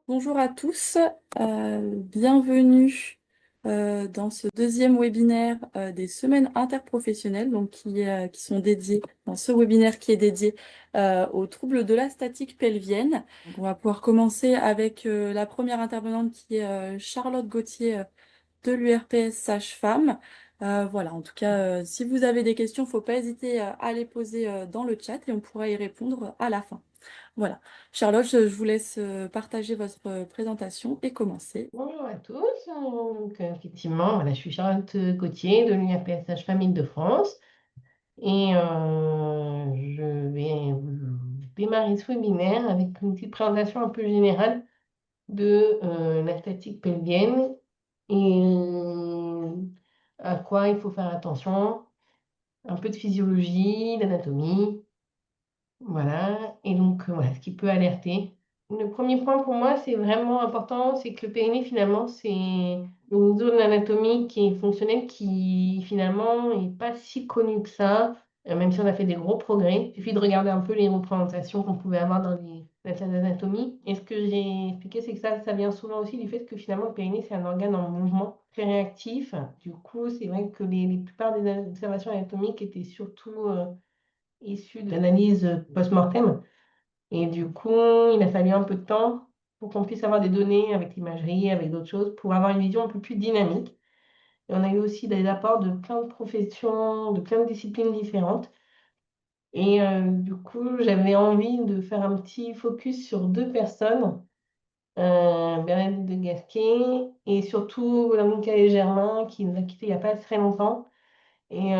Bonjour à tous, bienvenue dans ce deuxième webinaire des semaines interprofessionnelles, donc qui sont dédiées, dans ce webinaire qui est dédié aux troubles de la statique pelvienne. Donc, on va pouvoir commencer avec la première intervenante qui est Charlotte Gauthier de l'URPS Sage-Femme. Voilà, en tout cas, si vous avez des questions, il ne faut pas hésiter à les poser dans le chat et on pourra y répondre à la fin. Voilà. Charlotte, je vous laisse partager votre présentation et commencer. Bonjour à tous. Donc, effectivement, voilà, je suis Charlotte Gauthier de l'URPSH Famille de France et je vais démarrer ce webinaire avec une petite présentation un peu générale de la statique pelvienne et à quoi il faut faire attention, un peu de physiologie, d'anatomie, voilà, et donc voilà, ce qui peut alerter. Le premier point pour moi, c'est vraiment important, c'est que le périnée, finalement, c'est une zone anatomique qui est fonctionnelle qui, finalement, n'est pas si connue que ça, même si on a fait des gros progrès. Il suffit de regarder un peu les représentations qu'on pouvait avoir dans les matières d'anatomie. Et ce que j'ai expliqué, c'est que ça vient souvent aussi du fait que, finalement, le périnée, c'est un organe en mouvement très réactif. Du coup, c'est vrai que les plupart des observations anatomiques étaient surtout issues d'analyses post-mortem. Et du coup, il a fallu un peu de temps pour qu'on puisse avoir des données avec l'imagerie, avec d'autres choses, pour avoir une vision un peu plus dynamique. Et on a eu aussi des apports de plein de professions, de plein de disciplines différentes. Et du coup, j'avais envie de faire un petit focus sur deux personnes, Bernadette de Gasquet et surtout Michael Germain, qui nous a quittés il n'y a pas très longtemps et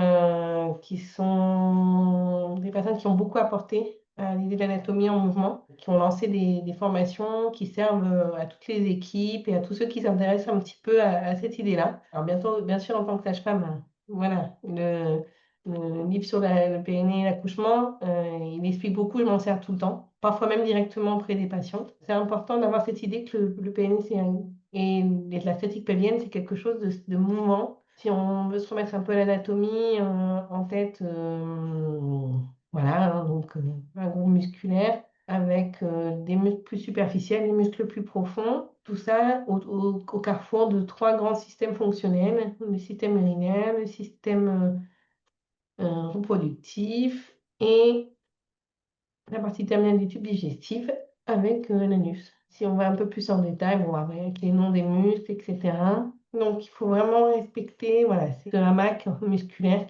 qui sont des personnes qui ont beaucoup apporté à l'idée de l'anatomie en mouvement, qui ont lancé des formations qui servent à toutes les équipes et à tous ceux qui s'intéressent un petit peu à cette idée-là. Alors bientôt, bien sûr, en tant que sage-femme, voilà, le livre sur le périnée et l'accouchement, il explique beaucoup, je m'en sers tout le temps, parfois même directement auprès des patients. C'est important d'avoir cette idée que le périnée, et la statique pelvienne, c'est quelque chose de mouvant. Si on veut se remettre un peu l'anatomie en tête, voilà, hein, donc un groupe musculaire avec des muscles plus superficiels, des muscles plus profonds, tout ça au carrefour de trois grands systèmes fonctionnels, le système urinaire, le système reproductif et la partie terminale du tube digestif avec l'anus. Si on va un peu plus en détail, on va voir avec les noms des muscles, etc. Donc, il faut vraiment respecter, voilà, c'est un hamac musculaire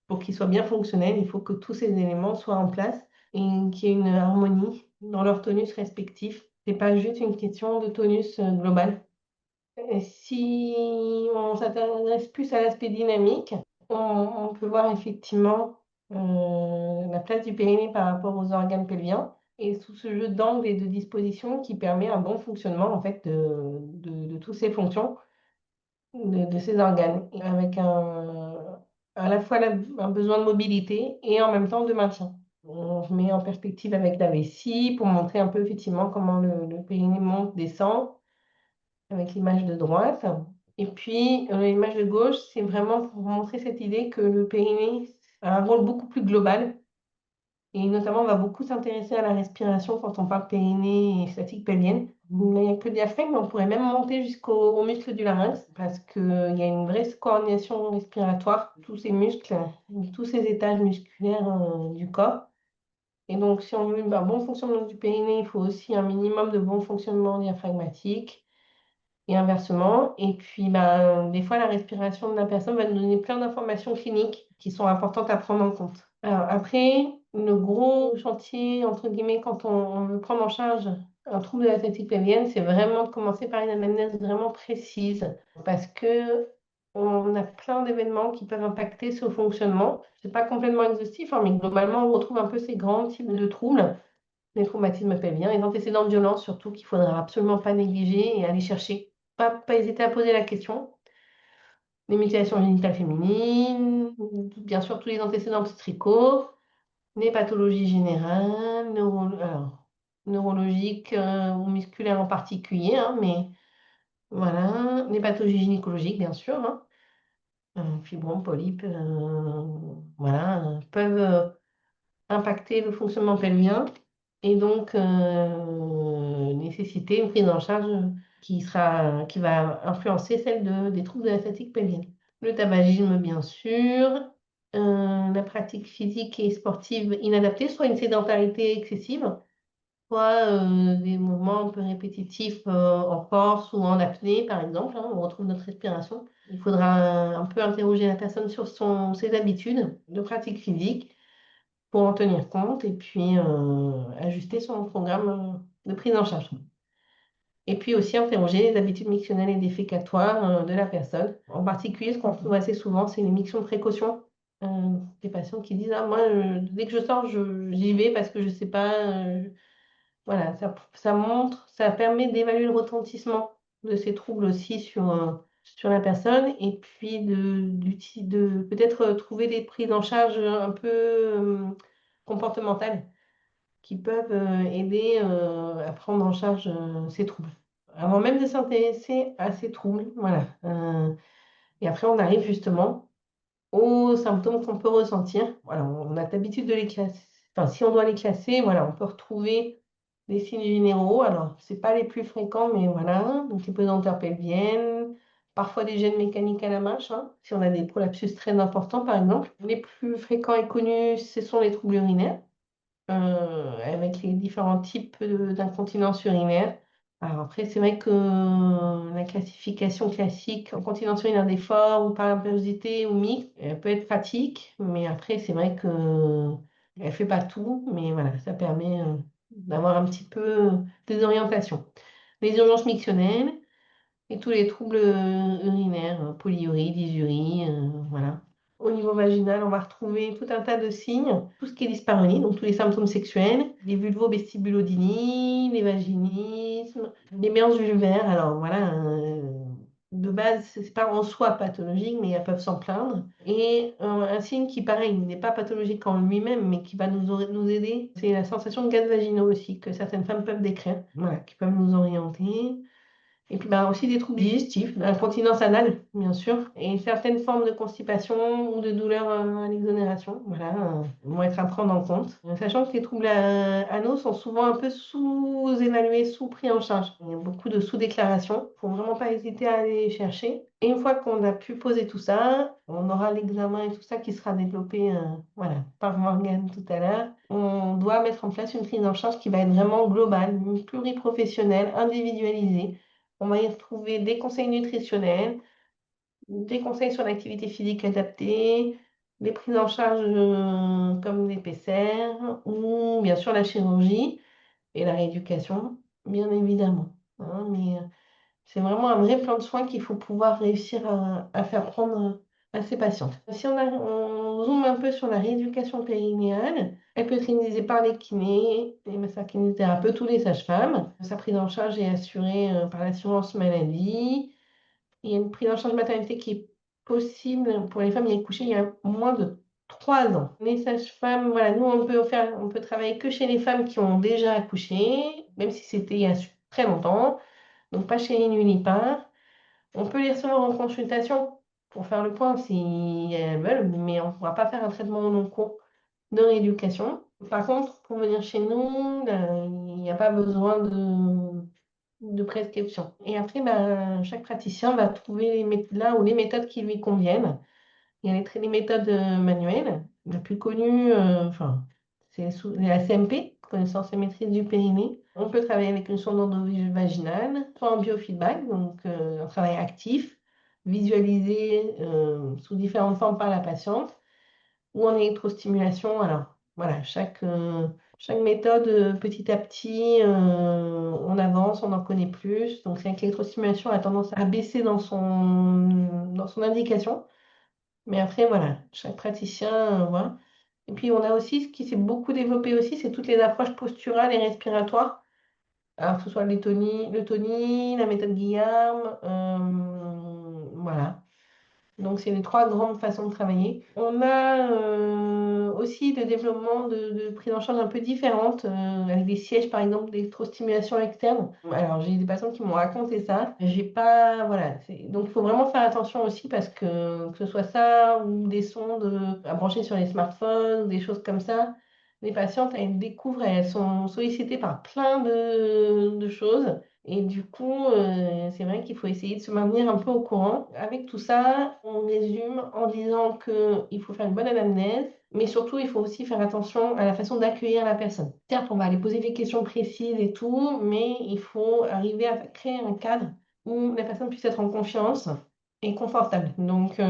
pour qu'il soit bien fonctionnel, il faut que tous ces éléments soient en place et qu'il y ait une harmonie dans leur tonus respectif. C'est pas juste une question de tonus global. Et si on s'intéresse plus à l'aspect dynamique, on peut voir effectivement la place du périnée par rapport aux organes pelviens et sous ce jeu d'angle et de disposition qui permet un bon fonctionnement en fait de toutes ces fonctions de ces organes, avec à la fois un besoin de mobilité et en même temps de maintien. On se met en perspective avec la vessie pour montrer un peu effectivement comment le périnée monte, descend avec l'image de droite. Et puis, l'image de gauche, c'est vraiment pour montrer cette idée que le périnée a un rôle beaucoup plus global. Et notamment, on va beaucoup s'intéresser à la respiration quand on parle périnée et statique pelvienne. Il n'y a que le diaphragme, mais on pourrait même monter jusqu'au muscle du larynx parce qu'il y a une vraie coordination respiratoire, tous ces muscles, tous ces étages musculaires du corps. Et donc, si on veut un bon fonctionnement du périnée, il faut aussi un minimum de bon fonctionnement diaphragmatique et inversement. Et puis, des fois, la respiration de la personne va nous donner plein d'informations cliniques qui sont importantes à prendre en compte. Alors, après, le gros chantier, entre guillemets, quand on veut prendre en charge un trouble de la statique pelvienne, c'est vraiment de commencer par une anamnèse vraiment précise parce que on a plein d'événements qui peuvent impacter ce fonctionnement. C'est pas complètement exhaustif, hein, mais globalement, on retrouve un peu ces grands types de troubles, les traumatismes pelviens, les antécédents de violence surtout, qu'il faudra absolument pas négliger et aller chercher. Pas hésiter à poser la question. Les mutilations génitales féminines, bien sûr tous les antécédents obstétricaux, les pathologies générales, alors, neurologiques ou musculaires en particulier, hein, mais voilà, les pathologies gynécologiques bien sûr, hein, fibromes, polypes, voilà, peuvent impacter le fonctionnement pelvien. et donc nécessiter une prise en charge qui va influencer celle des troubles de la fatigue pelvienne. Le tabagisme, bien sûr, la pratique physique et sportive inadaptée, soit une sédentarité excessive, soit des mouvements un peu répétitifs en force ou en apnée, par exemple, hein, on retrouve notre respiration. Il faudra un peu interroger la personne sur ses habitudes de pratique physique pour en tenir compte et puis ajuster son programme de prise en charge. Et puis aussi interroger les habitudes mictionnelles et défécatoires de la personne. En particulier, ce qu'on trouve assez souvent, c'est les mictions de précaution. Des patients qui disent, ah, moi, dès que je sors, j'y vais parce que je ne sais pas. Voilà, ça montre, ça permet d'évaluer le retentissement de ces troubles aussi sur la personne et puis de peut-être trouver des prises en charge un peu comportementales qui peuvent aider à prendre en charge ces troubles. Avant même de s'intéresser à ces troubles, voilà. Et après, on arrive justement aux symptômes qu'on peut ressentir. Voilà, on a l'habitude de les classer. Enfin, si on doit les classer, voilà, on peut retrouver des signes généraux. Alors, c'est pas les plus fréquents, mais voilà. Donc, les pesanteurs pelviennes, parfois des gènes mécaniques à la marche, hein, si on a des prolapsus très importants, par exemple. Les plus fréquents et connus, ce sont les troubles urinaires, avec les différents types d'incontinence urinaire. Alors après, c'est vrai que la classification classique, incontinence urinaire d'effort ou par impériosité ou mixte, elle peut être pratique, mais après, c'est vrai que elle fait pas tout, mais voilà, ça permet d'avoir un petit peu des orientations. Les urgences mictionnelles et tous les troubles urinaires, polyurie, dysurie, voilà. Au niveau vaginal, on va retrouver tout un tas de signes, tout ce qui est dyspareunie, donc tous les symptômes sexuels, les vulvo-vestibulodynie, les vaginismes, les méances vulvaires. Alors voilà, de base, c'est pas en soi pathologique, mais elles peuvent s'en plaindre. Et un signe qui, pareil, n'est pas pathologique en lui-même, mais qui va nous aider, c'est la sensation de gaz vaginaux aussi, que certaines femmes peuvent décrire, voilà, qui peuvent nous orienter. Et puis bah, aussi des troubles digestifs, l'incontinence anale, bien sûr, et certaines formes de constipation ou de douleurs à l'exonération, voilà, vont être à prendre en compte. Sachant que les troubles anaux sont souvent un peu sous-évalués, sous-pris en charge. Il y a beaucoup de sous-déclarations, il ne faut vraiment pas hésiter à aller les chercher. Et une fois qu'on a pu poser tout ça, on aura l'examen et tout ça qui sera développé voilà, par Morgane tout à l'heure. On doit mettre en place une prise en charge qui va être vraiment globale, pluriprofessionnelle, individualisée. On va y retrouver des conseils nutritionnels, des conseils sur l'activité physique adaptée, des prises en charge comme l'épaisseur ou bien sûr la chirurgie et la rééducation, bien évidemment, hein, mais c'est vraiment un vrai plan de soins qu'il faut pouvoir réussir à faire prendre à ses patientes. Si on zoome un peu sur la rééducation périnéale, elle peut être réalisée par les kinés, les masseurs-kinésithérapeutes ou les sages-femmes. Sa prise en charge est assurée par l'assurance maladie. Il y a une prise en charge maternité qui est possible pour les femmes qui ont accouché il y a moins de 3 ans. Les sages-femmes, voilà, nous on peut travailler que chez les femmes qui ont déjà accouché, même si c'était il y a très longtemps, donc pas chez les nuits part. On peut les recevoir en consultation pour faire le point si elles veulent, mais on ne pourra pas faire un traitement au long cours de rééducation. Par contre, pour venir chez nous, il n'y a pas besoin de prescription. Et après, ben, chaque praticien va trouver là où les méthodes qui lui conviennent. Il y a les méthodes manuelles. La plus connue, enfin, c'est la CMP, connaissance et maîtrise du périnée. On peut travailler avec une sonde endovaginale, soit en biofeedback, donc un travail actif, visualisé sous différentes formes par la patiente, ou en électrostimulation. Alors, voilà, chaque méthode, petit à petit, on avance, on en connaît plus. Donc, c'est vrai que l'électrostimulation a tendance à baisser dans son indication. Mais après, voilà, chaque praticien, voilà. Et puis, on a aussi ce qui s'est beaucoup développé aussi, c'est toutes les approches posturales et respiratoires. Alors, que ce soit le Tony, la méthode Guillaume, voilà. Donc, c'est les trois grandes façons de travailler. On a aussi des développements de prise en charge un peu différentes, avec des sièges, par exemple, d'électrostimulation externe. Alors, j'ai des patients qui m'ont raconté ça. J'ai pas, voilà. Donc, il faut vraiment faire attention aussi parce que ce soit ça ou des sondes à brancher sur les smartphones, des choses comme ça, les patientes, elles découvrent, elles sont sollicitées par plein de choses. Et du coup, c'est vrai qu'il faut essayer de se maintenir un peu au courant. Avec tout ça, on résume en disant qu'il faut faire une bonne anamnèse, mais surtout, il faut aussi faire attention à la façon d'accueillir la personne. Certes, on va aller poser des questions précises et tout, mais il faut arriver à créer un cadre où la personne puisse être en confiance et confortable. Donc,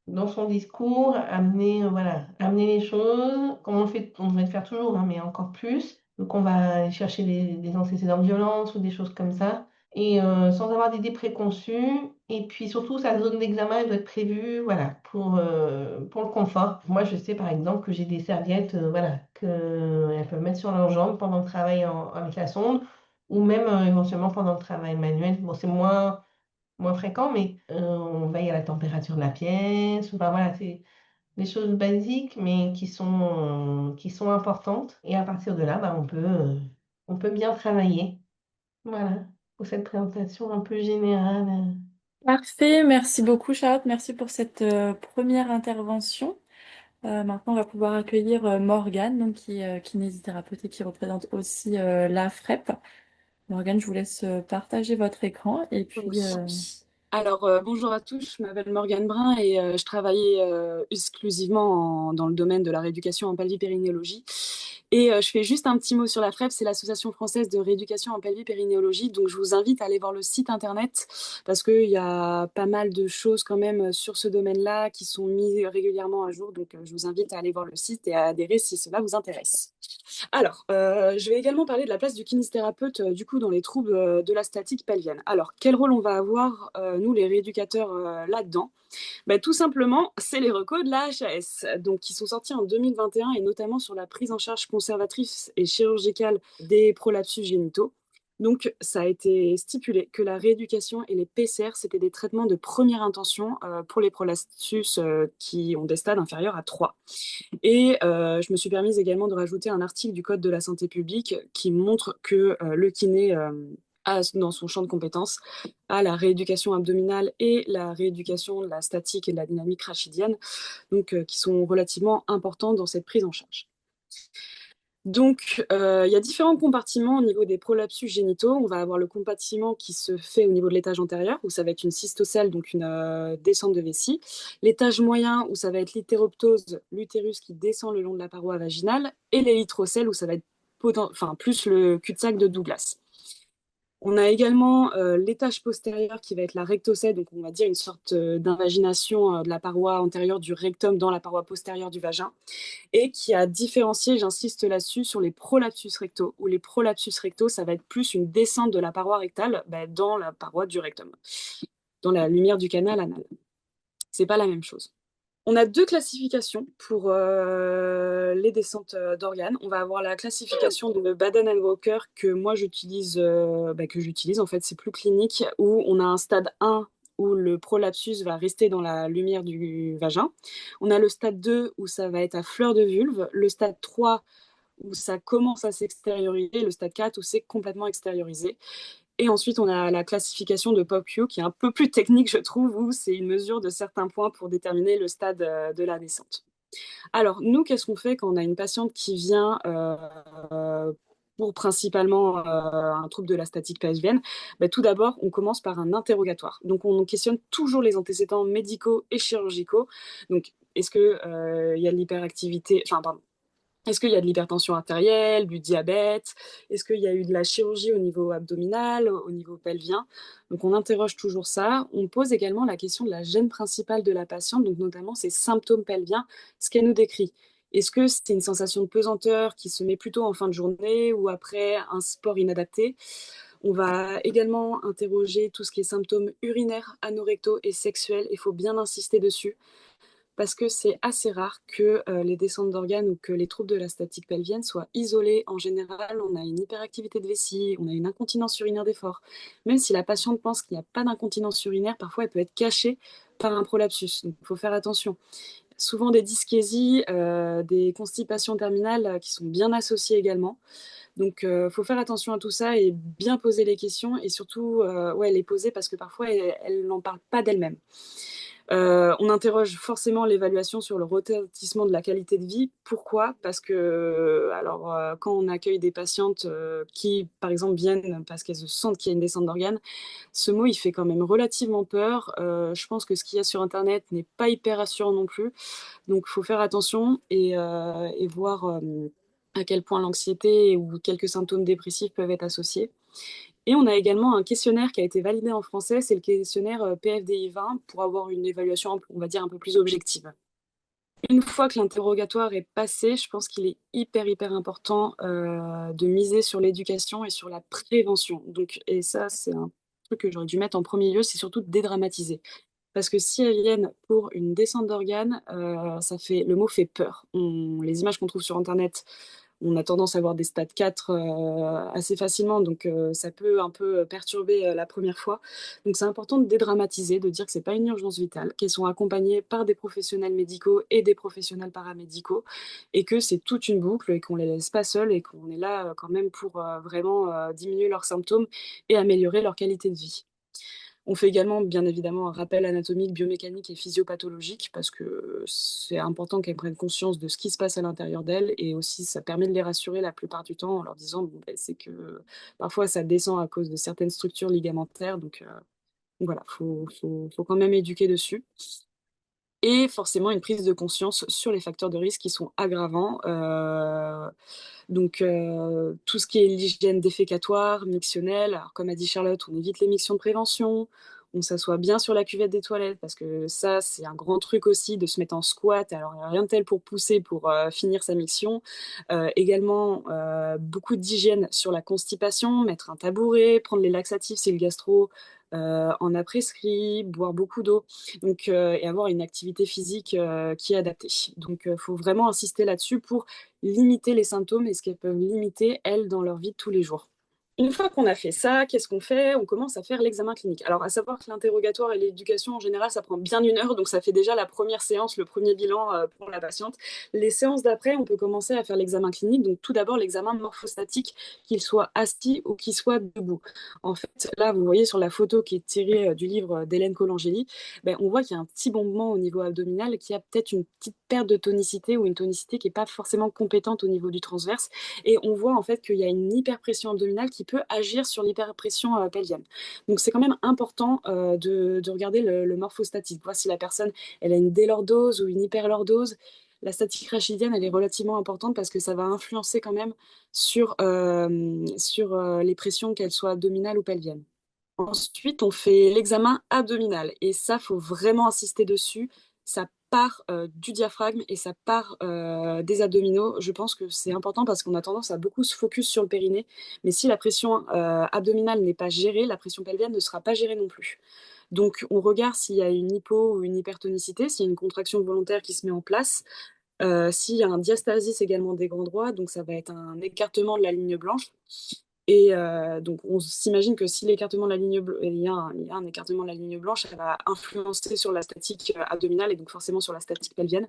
dans son discours, amener, voilà, amener les choses, comme on devrait le faire toujours, hein, mais encore plus. Donc, on va aller chercher des antécédents de violence ou des choses comme ça, et sans avoir d'idées préconçues. Et puis surtout, sa zone d'examen, elle doit être prévue, voilà, pour le confort. Moi, je sais par exemple que j'ai des serviettes, voilà, qu'elles peuvent mettre sur leurs jambes pendant le travail avec la sonde, ou même éventuellement pendant le travail manuel. Bon, c'est moins fréquent, mais on veille à la température de la pièce. Enfin, voilà, c'est des choses basiques, mais qui sont importantes. Et à partir de là, bah, on peut bien travailler. Voilà, pour cette présentation un peu générale. Parfait, merci beaucoup Charlotte, merci pour cette première intervention. Maintenant, on va pouvoir accueillir Morgane, donc, qui est kinésithérapeute et qui représente aussi la FREP. Morgane, je vous laisse partager votre écran et puis Oui. Alors, bonjour à tous, je m'appelle Morgane Brun et je travaillais exclusivement dans le domaine de la rééducation en pelvipérinéologie. Et je fais juste un petit mot sur la FREP, c'est l'Association française de rééducation en pelvipérinéologie. Donc, je vous invite à aller voir le site internet parce qu'il y a pas mal de choses quand même sur ce domaine-là qui sont mises régulièrement à jour. Donc, je vous invite à aller voir le site et à adhérer si cela vous intéresse. Alors, je vais également parler de la place du kinésithérapeute du coup dans les troubles de la statique pelvienne. Alors, quel rôle on va avoir nous les rééducateurs là-dedans? Ben, tout simplement, c'est les recos de la HAS, donc qui sont sortis en 2021 et notamment sur la prise en charge conservatrice et chirurgicale des prolapsus génitaux. Donc, ça a été stipulé que la rééducation et les PCR, c'était des traitements de première intention pour les prolapsus qui ont des stades inférieurs à 3. Et je me suis permise également de rajouter un article du Code de la santé publique qui montre que le kiné a dans son champ de compétences à la rééducation abdominale et la rééducation de la statique et de la dynamique rachidienne, donc qui sont relativement importants dans cette prise en charge. Donc, il y a différents compartiments au niveau des prolapsus génitaux. On va avoir le compartiment qui se fait au niveau de l'étage antérieur, où ça va être une cystocèle, donc une descente de vessie. L'étage moyen, où ça va être l'hétéroptose, l'utérus qui descend le long de la paroi vaginale. Et l'érythrocèle, où ça va être plus le cul-de-sac de Douglas. On a également l'étage postérieur qui va être la rectocèle, donc on va dire une sorte d'invagination de la paroi antérieure du rectum dans la paroi postérieure du vagin et qui a différencié, j'insiste là-dessus, sur les prolapsus rectaux, où les prolapsus rectaux, ça va être plus une descente de la paroi rectale dans la paroi du rectum, dans la lumière du canal anal. C'est pas la même chose. On a deux classifications pour les descentes d'organes. On va avoir la classification de Baden-Walker que moi j'utilise, que j'utilise en fait, c'est plus clinique, où on a un stade 1 où le prolapsus va rester dans la lumière du vagin. On a le stade 2 où ça va être à fleur de vulve, le stade 3 où ça commence à s'extérioriser, le stade 4 où c'est complètement extériorisé. Et ensuite, on a la classification de PopQ qui est un peu plus technique, je trouve, où c'est une mesure de certains points pour déterminer le stade de la descente. Alors, nous, qu'est-ce qu'on fait quand on a une patiente qui vient pour principalement un trouble de la statique pelvienne? Tout d'abord, on commence par un interrogatoire. Donc, on questionne toujours les antécédents médicaux et chirurgicaux. Donc, est-ce qu'il y a de l'hyperactivité, enfin, pardon, est-ce qu'il y a de l'hypertension artérielle, du diabète? Est-ce qu'il y a eu de la chirurgie au niveau abdominal, au niveau pelvien? Donc on interroge toujours ça. On pose également la question de la gêne principale de la patiente, donc notamment ses symptômes pelviens, ce qu'elle nous décrit. Est-ce que c'est une sensation de pesanteur qui se met plutôt en fin de journée ou après un sport inadapté? On va également interroger tout ce qui est symptômes urinaires, anorectaux et sexuels. Il faut bien insister dessus parce que c'est assez rare que les descentes d'organes ou que les troubles de la statique pelvienne soient isolés. En général, on a une hyperactivité de vessie, on a une incontinence urinaire d'effort. Même si la patiente pense qu'il n'y a pas d'incontinence urinaire, parfois elle peut être cachée par un prolapsus. Donc il faut faire attention. Souvent des dyskésies, des constipations terminales qui sont bien associées également. Donc il faut faire attention à tout ça et bien poser les questions et surtout les poser parce que parfois elle n'en parle pas d'elle-même. On interroge forcément l'évaluation sur le retentissement de la qualité de vie. Pourquoi? Parce que, alors, quand on accueille des patientes qui, par exemple, viennent parce qu'elles se sentent qu'il y a une descente d'organes, ce mot, il fait quand même relativement peur. Je pense que ce qu'il y a sur Internet n'est pas hyper rassurant non plus. Donc, il faut faire attention et voir à quel point l'anxiété ou quelques symptômes dépressifs peuvent être associés. Et on a également un questionnaire qui a été validé en français, c'est le questionnaire PFDI 20 pour avoir une évaluation, on va dire, un peu plus objective. Une fois que l'interrogatoire est passé, je pense qu'il est hyper important de miser sur l'éducation et sur la prévention. Donc, et ça, c'est un truc que j'aurais dû mettre en premier lieu, c'est surtout de dédramatiser. Parce que si elles viennent pour une descente d'organes, le mot fait peur. Les images qu'on trouve sur Internet, on a tendance à voir des stades 4 assez facilement, donc ça peut un peu perturber la première fois. Donc c'est important de dédramatiser, de dire que c'est pas une urgence vitale, qu'elles sont accompagnées par des professionnels médicaux et des professionnels paramédicaux, et que c'est toute une boucle et qu'on les laisse pas seules et qu'on est là quand même pour vraiment diminuer leurs symptômes et améliorer leur qualité de vie. On fait également, bien évidemment, un rappel anatomique, biomécanique et physiopathologique parce que c'est important qu'elles prennent conscience de ce qui se passe à l'intérieur d'elles et aussi ça permet de les rassurer la plupart du temps en leur disant bon, ben, c'est que parfois ça descend à cause de certaines structures ligamentaires. Donc voilà, faut quand même éduquer dessus. Et forcément une prise de conscience sur les facteurs de risque qui sont aggravants. Donc, tout ce qui est l'hygiène défécatoire, mictionnelle, alors comme a dit Charlotte, on évite les mictions de prévention, on s'assoit bien sur la cuvette des toilettes, parce que ça, c'est un grand truc aussi de se mettre en squat. Alors, il n'y a rien de tel pour pousser, pour finir sa miction. Également, beaucoup d'hygiène sur la constipation, mettre un tabouret, prendre les laxatifs si le gastro en a prescrit, boire beaucoup d'eau, donc, et avoir une activité physique qui est adaptée. Donc, il faut vraiment insister là-dessus pour limiter les symptômes et ce qu'elles peuvent limiter, elles, dans leur vie de tous les jours. Une fois qu'on a fait ça, qu'est-ce qu'on fait? On commence à faire l'examen clinique. Alors, à savoir que l'interrogatoire et l'éducation, en général, ça prend bien 1 heure, donc ça fait déjà la première séance, le premier bilan pour la patiente. Les séances d'après, on peut commencer à faire l'examen clinique. Donc, tout d'abord, l'examen morphostatique, qu'il soit assis ou qu'il soit debout. En fait, là, vous voyez sur la photo qui est tirée du livre d'Hélène Colangeli, ben, on voit qu'il y a un petit bombement au niveau abdominal, qui a peut-être une petite perte de tonicité ou une tonicité qui n'est pas forcément compétente au niveau du transverse. Et on voit en fait qu'il y a une hyperpression abdominale qui peut agir sur l'hyperpression pelvienne. Donc c'est quand même important de regarder le morphostatique, voir si la personne elle a une délordose ou une hyperlordose. La statique rachidienne, elle est relativement importante parce que ça va influencer quand même sur les pressions, qu'elles soient abdominales ou pelviennes. Ensuite, on fait l'examen abdominal et ça, faut vraiment insister dessus. Ça part du diaphragme et ça part des abdominaux. Je pense que c'est important parce qu'on a tendance à beaucoup se focus sur le périnée, mais si la pression abdominale n'est pas gérée, la pression pelvienne ne sera pas gérée non plus. Donc, on regarde s'il y a une hypo ou une hypertonicité, s'il y a une contraction volontaire qui se met en place, s'il y a un diastasis également des grands droits, donc ça va être un écartement de la ligne blanche. Et donc, on s'imagine que si l'écartement de la ligne il y a un écartement de la ligne blanche, ça va influencer sur la statique abdominale et donc forcément sur la statique pelvienne.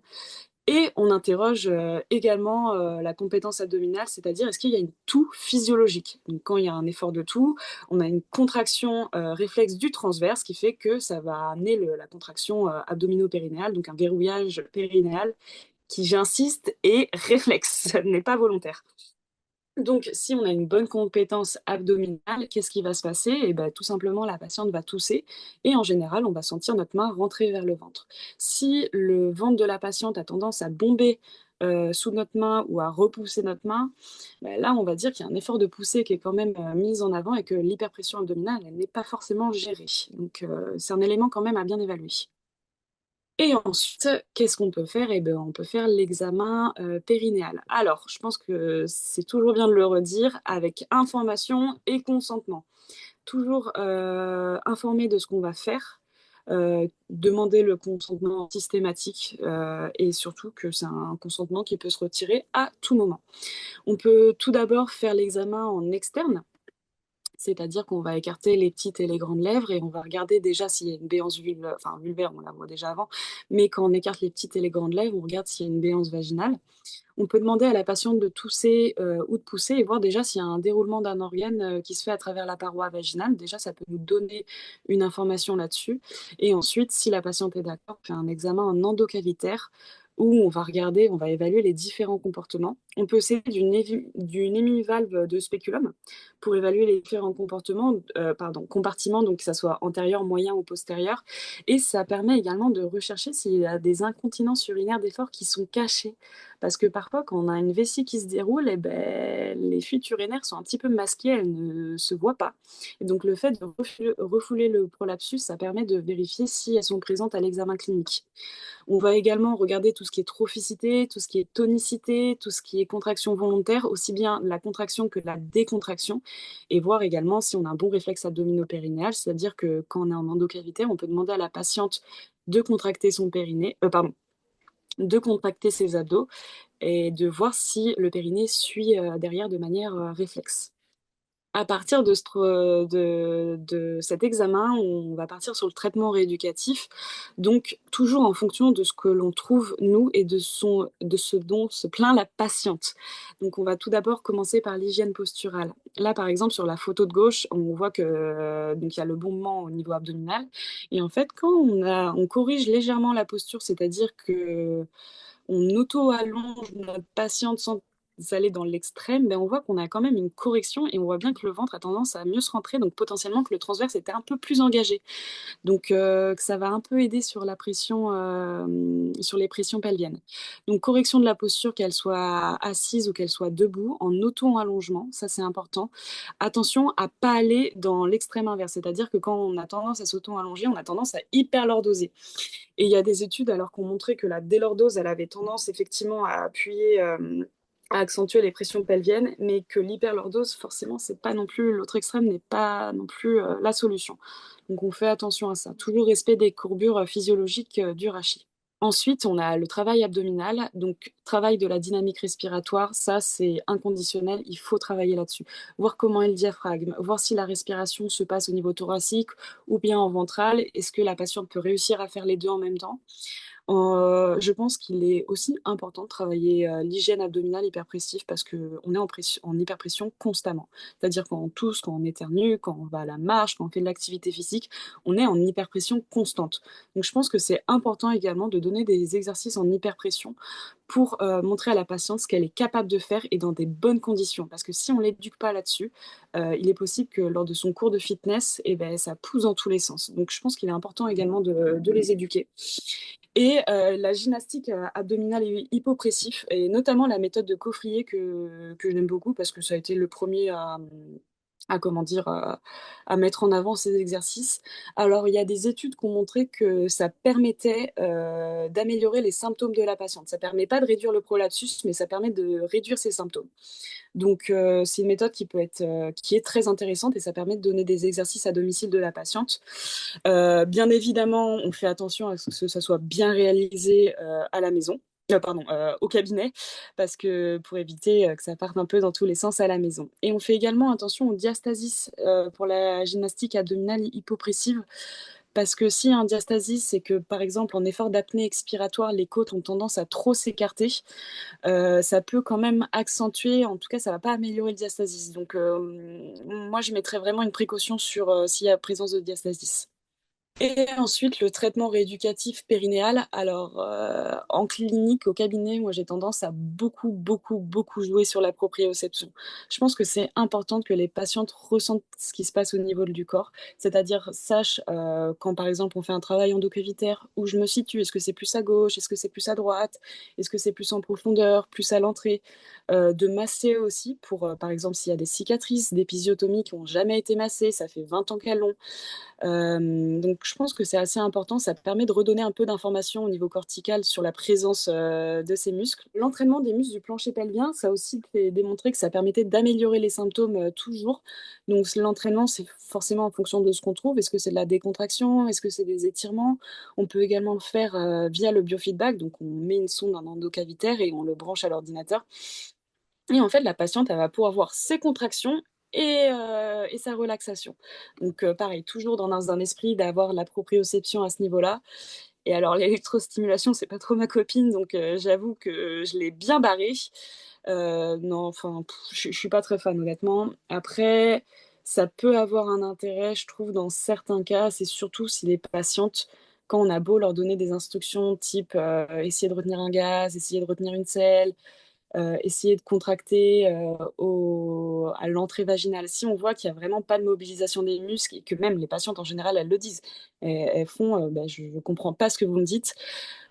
Et on interroge également la compétence abdominale, c'est-à-dire est-ce qu'il y a une toux physiologique. Donc, quand il y a un effort de toux, on a une contraction réflexe du transverse qui fait que ça va amener la contraction abdomino-périnéale, donc un verrouillage périnéal qui, j'insiste, est réflexe, ça n'est pas volontaire. Donc, si on a une bonne compétence abdominale, qu'est-ce qui va se passer? Eh ben, tout simplement, la patiente va tousser et en général, on va sentir notre main rentrer vers le ventre. Si le ventre de la patiente a tendance à bomber sous notre main ou à repousser notre main, ben là, on va dire qu'il y a un effort de poussée qui est quand même mis en avant et que l'hyperpression abdominale, elle n'est pas forcément gérée. Donc, c'est un élément quand même à bien évaluer. Et ensuite, qu'est-ce qu'on peut faire? Eh ben, on peut faire l'examen périnéal. Alors, je pense que c'est toujours bien de le redire avec information et consentement. Toujours informer de ce qu'on va faire, demander le consentement systématique et surtout que c'est un consentement qui peut se retirer à tout moment. On peut tout d'abord faire l'examen en externe, c'est-à-dire qu'on va écarter les petites et les grandes lèvres et on va regarder déjà s'il y a une béance vulvaire, on la voit déjà avant, mais quand on écarte les petites et les grandes lèvres, on regarde s'il y a une béance vaginale. On peut demander à la patiente de tousser ou de pousser et voir déjà s'il y a un déroulement d'un organe qui se fait à travers la paroi vaginale. Déjà, ça peut nous donner une information là-dessus. Et ensuite, si la patiente est d'accord, on fait un examen en endocavitaire où on va regarder, on va évaluer les différents comportements. On peut essayer d'une hémivalve de spéculum pour évaluer les différents compartiments, donc que ça soit antérieur, moyen ou postérieur. Et ça permet également de rechercher s'il y a des incontinences urinaires d'effort qui sont cachées. Parce que parfois, quand on a une vessie qui se déroule, eh ben, les fuites urinaires sont un petit peu masquées, elles ne se voient pas. Et donc, le fait de refouler le prolapsus, ça permet de vérifier si elles sont présentes à l'examen clinique. On va également regarder tout ce qui est trophicité, tout ce qui est tonicité, tout ce qui est contraction volontaire, aussi bien la contraction que la décontraction, et voir également si on a un bon réflexe abdominopérinéal, c'est-à-dire que quand on est en endocavitaire, on peut demander à la patiente de contracter son périnée, de contracter ses abdos et de voir si le périnée suit derrière de manière réflexe. À partir de cet examen, on va partir sur le traitement rééducatif, donc toujours en fonction de ce que l'on trouve, nous, et de ce dont se plaint la patiente. Donc on va tout d'abord commencer par l'hygiène posturale. Là, par exemple, sur la photo de gauche, on voit que donc il y a le bombement au niveau abdominal. Et en fait, quand on corrige légèrement la posture, c'est-à-dire que on auto-allonge notre patiente sans aller dans l'extrême, ben on voit qu'on a quand même une correction et on voit bien que le ventre a tendance à mieux se rentrer, donc potentiellement que le transverse était un peu plus engagé. Donc que ça va un peu aider sur la pression, sur les pressions pelviennes. Donc correction de la posture, qu'elle soit assise ou qu'elle soit debout, en auto-allongement, ça c'est important. Attention à pas aller dans l'extrême inverse, c'est-à-dire que quand on a tendance à s'auto-allonger, on a tendance à hyperlordoser. Et il y a des études alors qu'on montrait que la délordose, elle avait tendance effectivement à appuyer, à accentuer les pressions pelviennes, mais que l'hyperlordose, forcément, c'est pas non plus, l'autre extrême n'est pas non plus la solution. Donc on fait attention à ça. Toujours respect des courbures physiologiques du rachis. Ensuite, on a le travail abdominal, donc travail de la dynamique respiratoire, ça c'est inconditionnel, il faut travailler là-dessus. Voir comment est le diaphragme, voir si la respiration se passe au niveau thoracique ou bien en ventral, est-ce que la patiente peut réussir à faire les deux en même temps. Je pense qu'il est aussi important de travailler l'hygiène abdominale hyperpressive parce qu'on est en hyperpression constamment. C'est-à-dire quand on tousse, quand on éternue, quand on va à la marche, quand on fait de l'activité physique, on est en hyperpression constante. Donc je pense que c'est important également de donner des exercices en hyperpression pour montrer à la patiente ce qu'elle est capable de faire et dans des bonnes conditions. Parce que si on ne l'éduque pas là-dessus, il est possible que lors de son cours de fitness, eh ben, ça pousse dans tous les sens. Donc je pense qu'il est important également de les éduquer. Et la gymnastique abdominale et hypopressif, et notamment la méthode de Coffrier que j'aime beaucoup parce que ça a été le premier comment dire, à mettre en avant ces exercices. Alors, il y a des études qui ont montré que ça permettait d'améliorer les symptômes de la patiente. Ça ne permet pas de réduire le prolapsus, mais ça permet de réduire ses symptômes. Donc, c'est une méthode qui est très intéressante et ça permet de donner des exercices à domicile de la patiente. Bien évidemment, on fait attention à ce que ça soit bien réalisé à la maison. Au cabinet, parce que pour éviter que ça parte un peu dans tous les sens à la maison. Et on fait également attention aux diastasis pour la gymnastique abdominale hypopressive, parce que si un diastasis, c'est que par exemple en effort d'apnée expiratoire, les côtes ont tendance à trop s'écarter, ça peut quand même accentuer, en tout cas ça va pas améliorer le diastasis. Donc moi je mettrais vraiment une précaution sur s'il y a présence de diastasis. Et ensuite, le traitement rééducatif périnéal. Alors, en clinique, au cabinet, moi, j'ai tendance à beaucoup, beaucoup, beaucoup jouer sur la proprioception. Je pense que c'est important que les patientes ressentent ce qui se passe au niveau du corps, c'est-à-dire sachent quand, par exemple, on fait un travail endocavitaire, où je me situe. Est-ce que c'est plus à gauche? Est-ce que c'est plus à droite? Est-ce que c'est plus en profondeur, plus à l'entrée? De masser aussi pour, par exemple, s'il y a des cicatrices, des épisiotomies qui n'ont jamais été massées, ça fait 20 ans qu'elles l'ont. Donc je pense que c'est assez important, ça permet de redonner un peu d'informations au niveau cortical sur la présence de ces muscles. L'entraînement des muscles du plancher pelvien, ça a aussi été démontré que ça permettait d'améliorer les symptômes toujours. Donc l'entraînement, c'est forcément en fonction de ce qu'on trouve. Est-ce que c'est de la décontraction? Est-ce que c'est des étirements? On peut également le faire via le biofeedback, donc on met une sonde en endocavitaire et on le branche à l'ordinateur. Et en fait, la patiente, elle va pouvoir voir ses contractions et sa relaxation. Donc pareil, toujours dans un esprit d'avoir la proprioception à ce niveau-là. Et alors l'électrostimulation, c'est pas trop ma copine, donc j'avoue que je l'ai bien barrée. Non, enfin, je suis pas très fan, honnêtement. Après, ça peut avoir un intérêt, je trouve, dans certains cas. C'est surtout si les patientes, quand on a beau leur donner des instructions type essayer de retenir un gaz, essayer de retenir une selle, essayer de contracter à l'entrée vaginale. Si on voit qu'il n'y a vraiment pas de mobilisation des muscles et que même les patientes en général, elles le disent, elles font bah, je ne comprends pas ce que vous me dites.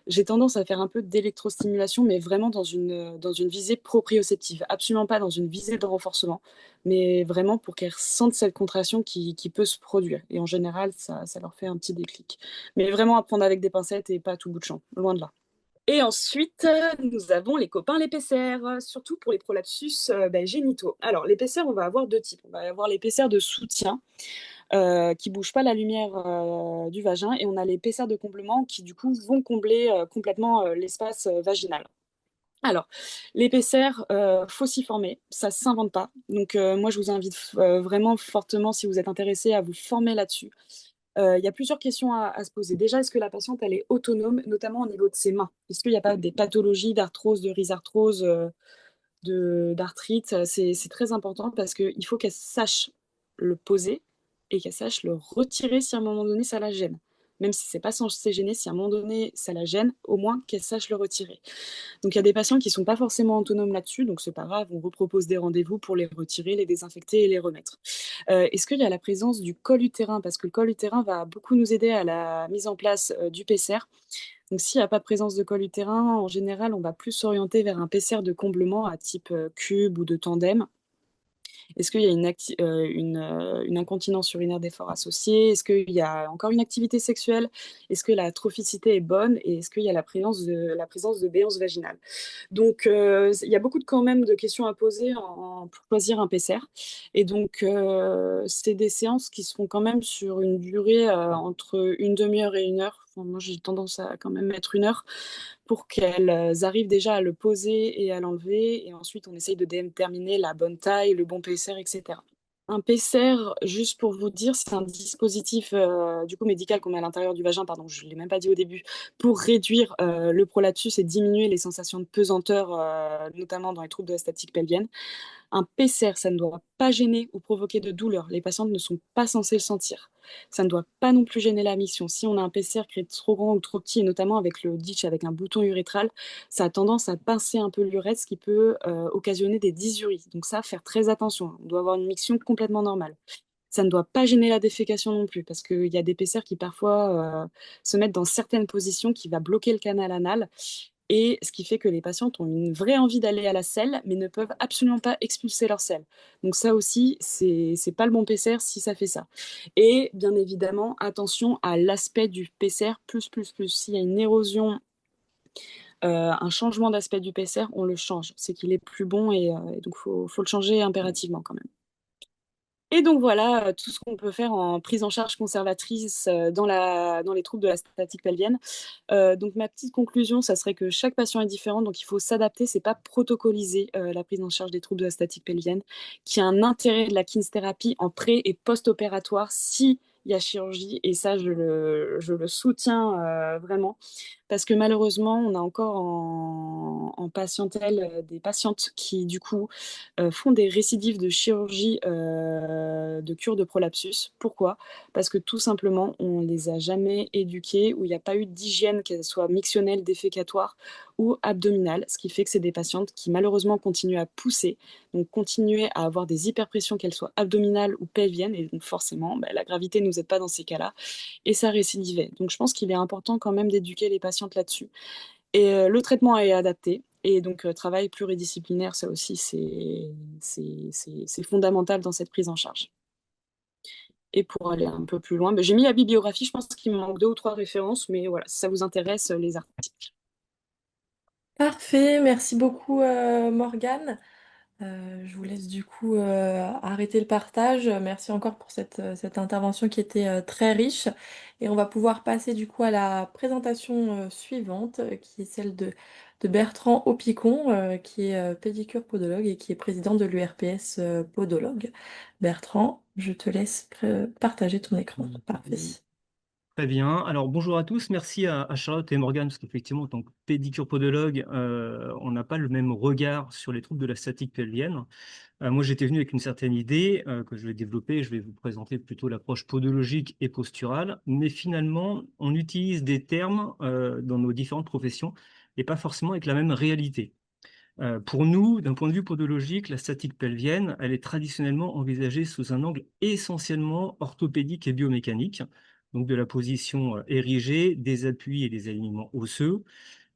J'ai tendance à faire un peu d'électrostimulation, mais vraiment dans une visée proprioceptive. Absolument pas dans une visée de renforcement, mais vraiment pour qu'elles ressentent cette contraction qui peut se produire. Et en général, ça leur fait un petit déclic. Mais vraiment à prendre avec des pincettes et pas à tout bout de champ, loin de là. Et ensuite, nous avons les copains l'épaisseur, surtout pour les prolapsus génitaux. Alors, l'épaisseur, on va avoir deux types. On va avoir l'épaisseur de soutien, qui ne bouge pas la lumière du vagin, et on a l'épaisseur de comblement qui, du coup, vont combler complètement l'espace vaginal. Alors, l'épaisseur, faut s'y former, ça ne s'invente pas. Donc, moi, je vous invite vraiment fortement, si vous êtes intéressé, à vous former là-dessus. Il y a plusieurs questions à se poser. Déjà, est-ce que la patiente elle est autonome, notamment au niveau de ses mains? Est-ce qu'il n'y a pas des pathologies d'arthrose, de rhizarthrose, d'arthrite? C'est très important parce qu'il faut qu'elle sache le poser et qu'elle sache le retirer si à un moment donné ça la gêne. Même si c'est pas censé gêner, si à un moment donné ça la gêne, au moins qu'elle sache le retirer. Donc il y a des patients qui ne sont pas forcément autonomes là-dessus, donc c'est pas grave, on repropose des rendez-vous pour les retirer, les désinfecter et les remettre. Est-ce qu'il y a la présence du col utérin? Parce que le col utérin va beaucoup nous aider à la mise en place du PCR. Donc s'il n'y a pas de présence de col utérin, en général, on va plus s'orienter vers un PCR de comblement à type cube ou de tandem. Est-ce qu'il y a une incontinence urinaire d'effort associée? Est-ce qu'il y a encore une activité sexuelle? Est-ce que la trophicité est bonne? Et est-ce qu'il y a la présence de béance vaginale? Donc, il y a beaucoup quand même de questions à poser pour choisir un PCR. Et donc, c'est des séances qui se font quand même sur une durée entre une demi-heure et une heure. Enfin, moi, j'ai tendance à quand même mettre une heure pour qu'elles arrivent déjà à le poser et à l'enlever. Et ensuite, on essaye de déterminer la bonne taille, le bon PCR, etc. Un PCR, juste pour vous dire, c'est un dispositif du coup médical qu'on met à l'intérieur du vagin, pardon, je ne l'ai même pas dit au début, pour réduire le prolapsus et diminuer les sensations de pesanteur, notamment dans les troubles de la statique pelvienne. Un PCR, ça ne doit pas gêner ou provoquer de douleur. Les patientes ne sont pas censées le sentir. Ça ne doit pas non plus gêner la mission. Si on a un PCR qui est trop grand ou trop petit, et notamment avec le ditch, avec un bouton urétral, ça a tendance à pincer un peu l'urètre, ce qui peut occasionner des dysuries. Donc ça, faire très attention. On doit avoir une miction complètement normale. Ça ne doit pas gêner la défécation non plus, parce qu'il y a des PCR qui parfois se mettent dans certaines positions qui va bloquer le canal anal, et ce qui fait que les patientes ont une vraie envie d'aller à la selle, mais ne peuvent absolument pas expulser leur selle. Donc ça aussi, c'est pas le bon PCR si ça fait ça. Et bien évidemment, attention à l'aspect du PCR plus plus plus. S'il y a une érosion, un changement d'aspect du PCR, on le change. C'est qu'il est plus bon, et donc faut le changer impérativement quand même. Et donc voilà tout ce qu'on peut faire en prise en charge conservatrice dans les troubles de la statique pelvienne. Donc ma petite conclusion, ça serait que chaque patient est différent, donc il faut s'adapter, c'est pas protocoliser la prise en charge des troubles de la statique pelvienne, qui a un intérêt de la kinésithérapie en pré- et post-opératoire si il y a chirurgie, et ça je le soutiens vraiment. Parce que malheureusement, on a encore en patientèle des patientes qui, du coup, font des récidives de chirurgie de cure de prolapsus. Pourquoi? Parce que tout simplement, on ne les a jamais éduquées, ou il n'y a pas eu d'hygiène, qu'elle soit mictionnelle, défécatoire ou abdominale, ce qui fait que c'est des patientes qui malheureusement continuent à pousser, donc continuer à avoir des hyperpressions, qu'elles soient abdominales ou pelviennes, et donc forcément, bah, la gravité ne nous aide pas dans ces cas-là, et ça récidivait. Donc je pense qu'il est important quand même d'éduquer les patientes là-dessus. Et le traitement est adapté. Et donc, travail pluridisciplinaire, ça aussi, c'est fondamental dans cette prise en charge. Et pour aller un peu plus loin, ben, j'ai mis la bibliographie, je pense qu'il me manque deux ou trois références, mais voilà, si ça vous intéresse, les articles. Parfait, merci beaucoup Morgane. Je vous laisse du coup arrêter le partage. Merci encore pour cette intervention qui était très riche. Et on va pouvoir passer du coup à la présentation suivante, qui est celle de Bertrand Opicon, qui est pédicure podologue et qui est président de l'URPS podologue. Bertrand, je te laisse partager ton écran. Parfait. Très bien. Alors, bonjour à tous. Merci à Charlotte et Morgane, parce qu'effectivement, en tant que pédicure podologue, on n'a pas le même regard sur les troubles de la statique pelvienne. Moi, j'étais venu avec une certaine idée que je vais développer. Je vais vous présenter plutôt l'approche podologique et posturale. Mais finalement, on utilise des termes dans nos différentes professions et pas forcément avec la même réalité. Pour nous, d'un point de vue podologique, la statique pelvienne, elle est traditionnellement envisagée sous un angle essentiellement orthopédique et biomécanique, donc de la position érigée, des appuis et des alignements osseux.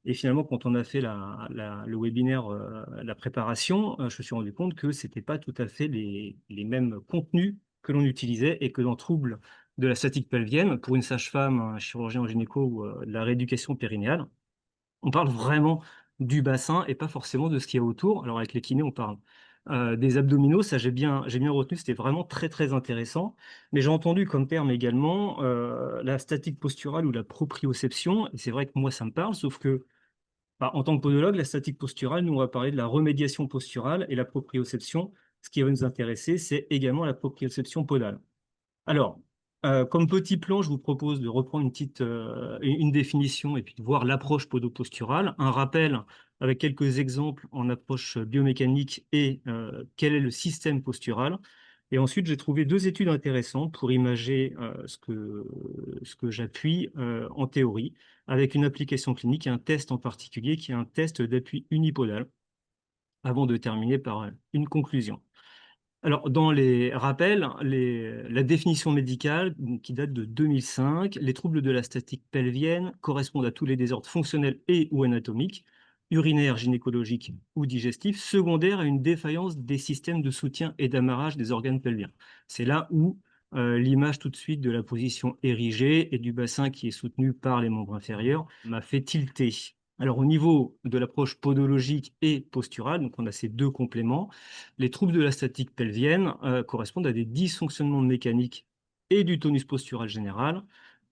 Et finalement, quand on a fait le webinaire, la préparation, je me suis rendu compte que ce n'était pas tout à fait les mêmes contenus que l'on utilisait et que dans trouble de la statique pelvienne, pour une sage-femme, un chirurgien en gynéco ou de la rééducation périnéale, on parle vraiment du bassin et pas forcément de ce qu'il y a autour. Alors avec les kinés, on parle des abdominaux, ça j'ai bien retenu, c'était vraiment très très intéressant. Mais j'ai entendu comme terme également la statique posturale ou la proprioception, et c'est vrai que moi ça me parle, sauf que en tant que podologue, la statique posturale, nous on va parler de la remédiation posturale et la proprioception. Ce qui va nous intéresser, c'est également la proprioception podale. Alors, comme petit plan, je vous propose de reprendre une définition et puis de voir l'approche podoposturale, un rappel avec quelques exemples en approche biomécanique et quel est le système postural. Et ensuite, j'ai trouvé deux études intéressantes pour imager ce que j'appuie en théorie, avec une application clinique et un test en particulier qui est un test d'appui unipodal, avant de terminer par une conclusion. Alors, dans les rappels, la définition médicale qui date de 2005, les troubles de la statique pelvienne correspondent à tous les désordres fonctionnels et ou anatomiques, urinaires, gynécologiques ou digestifs, secondaires à une défaillance des systèmes de soutien et d'amarrage des organes pelviens. C'est là où l'image tout de suite de la position érigée et du bassin qui est soutenu par les membres inférieurs m'a fait tilter. Alors, au niveau de l'approche podologique et posturale, donc on a ces deux compléments. Les troubles de la statique pelvienne correspondent à des dysfonctionnements mécaniques et du tonus postural général,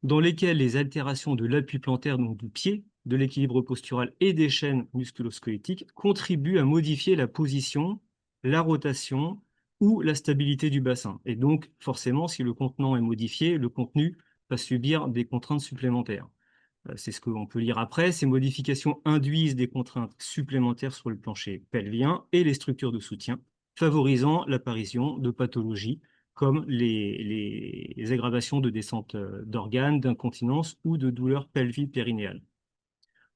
dans lesquels les altérations de l'appui plantaire, donc du pied, de l'équilibre postural et des chaînes musculo-squelettiques contribuent à modifier la position, la rotation ou la stabilité du bassin. Et donc, forcément, si le contenant est modifié, le contenu va subir des contraintes supplémentaires. C'est ce qu'on peut lire après. Ces modifications induisent des contraintes supplémentaires sur le plancher pelvien et les structures de soutien, favorisant l'apparition de pathologies comme les aggravations de descente d'organes, d'incontinence ou de douleurs pelvipérinéales.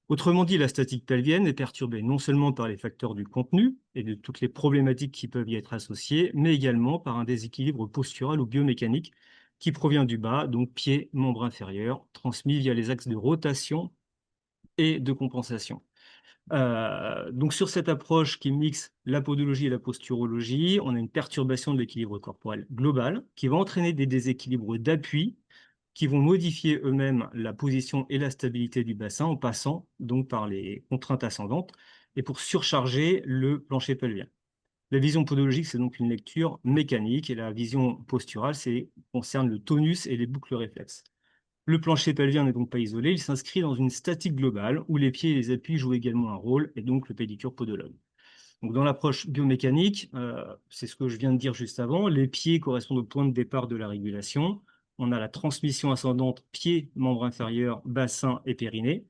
Autrement dit, la statique pelvienne est perturbée non seulement par les facteurs du contenu et de toutes les problématiques qui peuvent y être associées, mais également par un déséquilibre postural ou biomécanique qui provient du bas, donc pied, membre inférieur, transmis via les axes de rotation et de compensation. Donc sur cette approche qui mixe la podologie et la posturologie, on a une perturbation de l'équilibre corporel global qui va entraîner des déséquilibres d'appui qui vont modifier eux-mêmes la position et la stabilité du bassin en passant donc par les contraintes ascendantes et pour surcharger le plancher pelvien. La vision podologique, c'est donc une lecture mécanique et la vision posturale, concerne le tonus et les boucles réflexes. Le plancher pelvien n'est donc pas isolé, il s'inscrit dans une statique globale où les pieds et les appuis jouent également un rôle et donc le pédicure podologue. Donc dans l'approche biomécanique, c'est ce que je viens de dire juste avant, les pieds correspondent au point de départ de la régulation. On a la transmission ascendante pied, membre inférieur, bassin et périnée.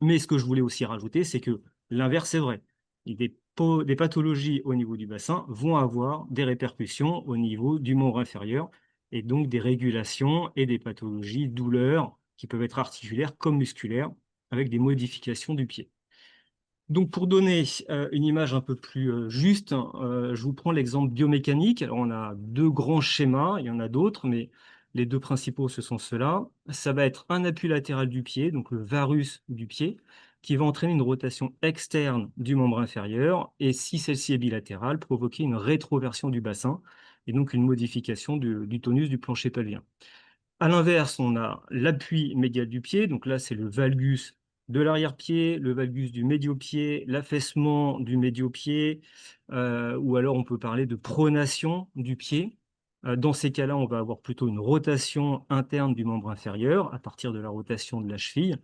Mais ce que je voulais aussi rajouter, c'est que l'inverse est vrai. Des pathologies au niveau du bassin vont avoir des répercussions au niveau du membre inférieur et donc des régulations et des pathologies, douleurs qui peuvent être articulaires comme musculaires avec des modifications du pied. Donc pour donner une image un peu plus juste, je vous prends l'exemple biomécanique. Alors on a deux grands schémas, il y en a d'autres, mais les deux principaux, ce sont ceux-là. Ça va être un appui latéral du pied, donc le varus du pied, qui va entraîner une rotation externe du membre inférieur, et si celle-ci est bilatérale, provoquer une rétroversion du bassin, et donc une modification du tonus du plancher pelvien. À l'inverse, on a l'appui médial du pied, donc là c'est le valgus de l'arrière-pied, le valgus du médio-pied, l'affaissement du médio-pied, ou alors on peut parler de pronation du pied. Dans ces cas-là, on va avoir plutôt une rotation interne du membre inférieur à partir de la rotation de la cheville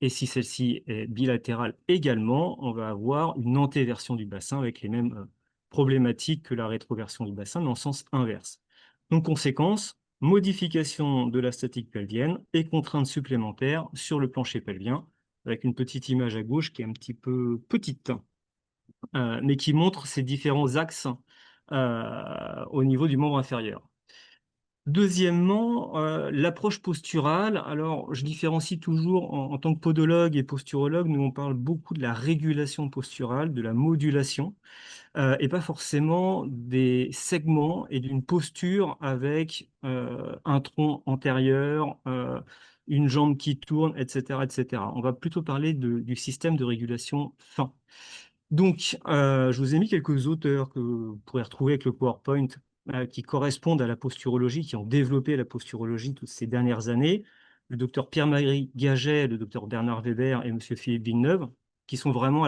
Et si celle-ci est bilatérale également, on va avoir une antéversion du bassin avec les mêmes problématiques que la rétroversion du bassin, mais en sens inverse. Donc, conséquence, modification de la statique pelvienne et contraintes supplémentaires sur le plancher pelvien, avec une petite image à gauche qui est un petit peu petite, mais qui montre ces différents axes au niveau du membre inférieur. Deuxièmement, l'approche posturale. Alors, je différencie toujours en tant que podologue et posturologue, nous on parle beaucoup de la régulation posturale, de la modulation, et pas forcément des segments et d'une posture avec un tronc antérieur, une jambe qui tourne, etc., etc. On va plutôt parler du système de régulation fin. Donc, je vous ai mis quelques auteurs que vous pourrez retrouver avec le PowerPoint qui correspondent à la posturologie, qui ont développé la posturologie toutes ces dernières années. Le docteur Pierre-Marie Gaget, le docteur Bernard Weber et monsieur Philippe Villeneuve, qui sont vraiment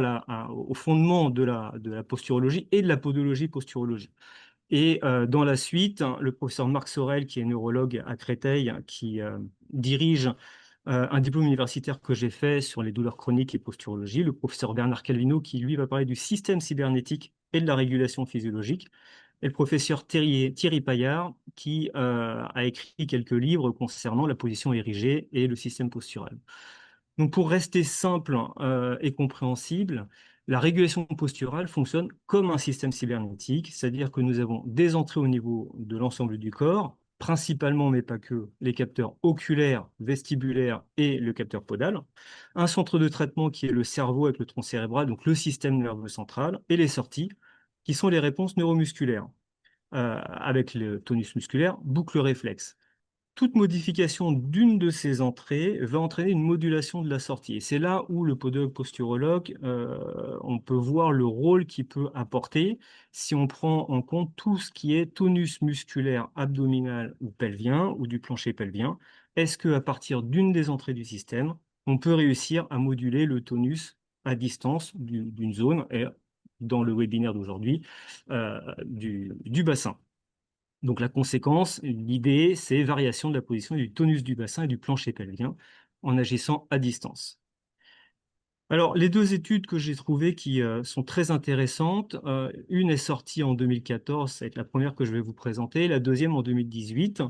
au fondement de la posturologie et de la podologie posturologie. Et dans la suite, le professeur Marc Sorel, qui est neurologue à Créteil, qui dirige un diplôme universitaire que j'ai fait sur les douleurs chroniques et posturologie, le professeur Bernard Calvino, qui lui va parler du système cybernétique et de la régulation physiologique, et le professeur Thierry Paillard, qui a écrit quelques livres concernant la position érigée et le système postural. Donc pour rester simple et compréhensible, la régulation posturale fonctionne comme un système cybernétique, c'est-à-dire que nous avons des entrées au niveau de l'ensemble du corps, principalement, mais pas que, les capteurs oculaires, vestibulaires et le capteur podal, un centre de traitement qui est le cerveau avec le tronc cérébral, donc le système nerveux central, et les sorties, qui sont les réponses neuromusculaires, avec le tonus musculaire, boucle réflexe. Toute modification d'une de ces entrées va entraîner une modulation de la sortie. Et c'est là où le podologue posturologue, on peut voir le rôle qu'il peut apporter si on prend en compte tout ce qui est tonus musculaire abdominal ou pelvien ou du plancher pelvien. Est-ce qu'à partir d'une des entrées du système, on peut réussir à moduler le tonus à distance d'une zone, et dans le webinaire d'aujourd'hui, du bassin. Donc la conséquence, l'idée, c'est variation de la position du tonus du bassin et du plancher pelvien en agissant à distance. Alors, les deux études que j'ai trouvées qui sont très intéressantes, une est sortie en 2014, ça va être la première que je vais vous présenter, la deuxième en 2018,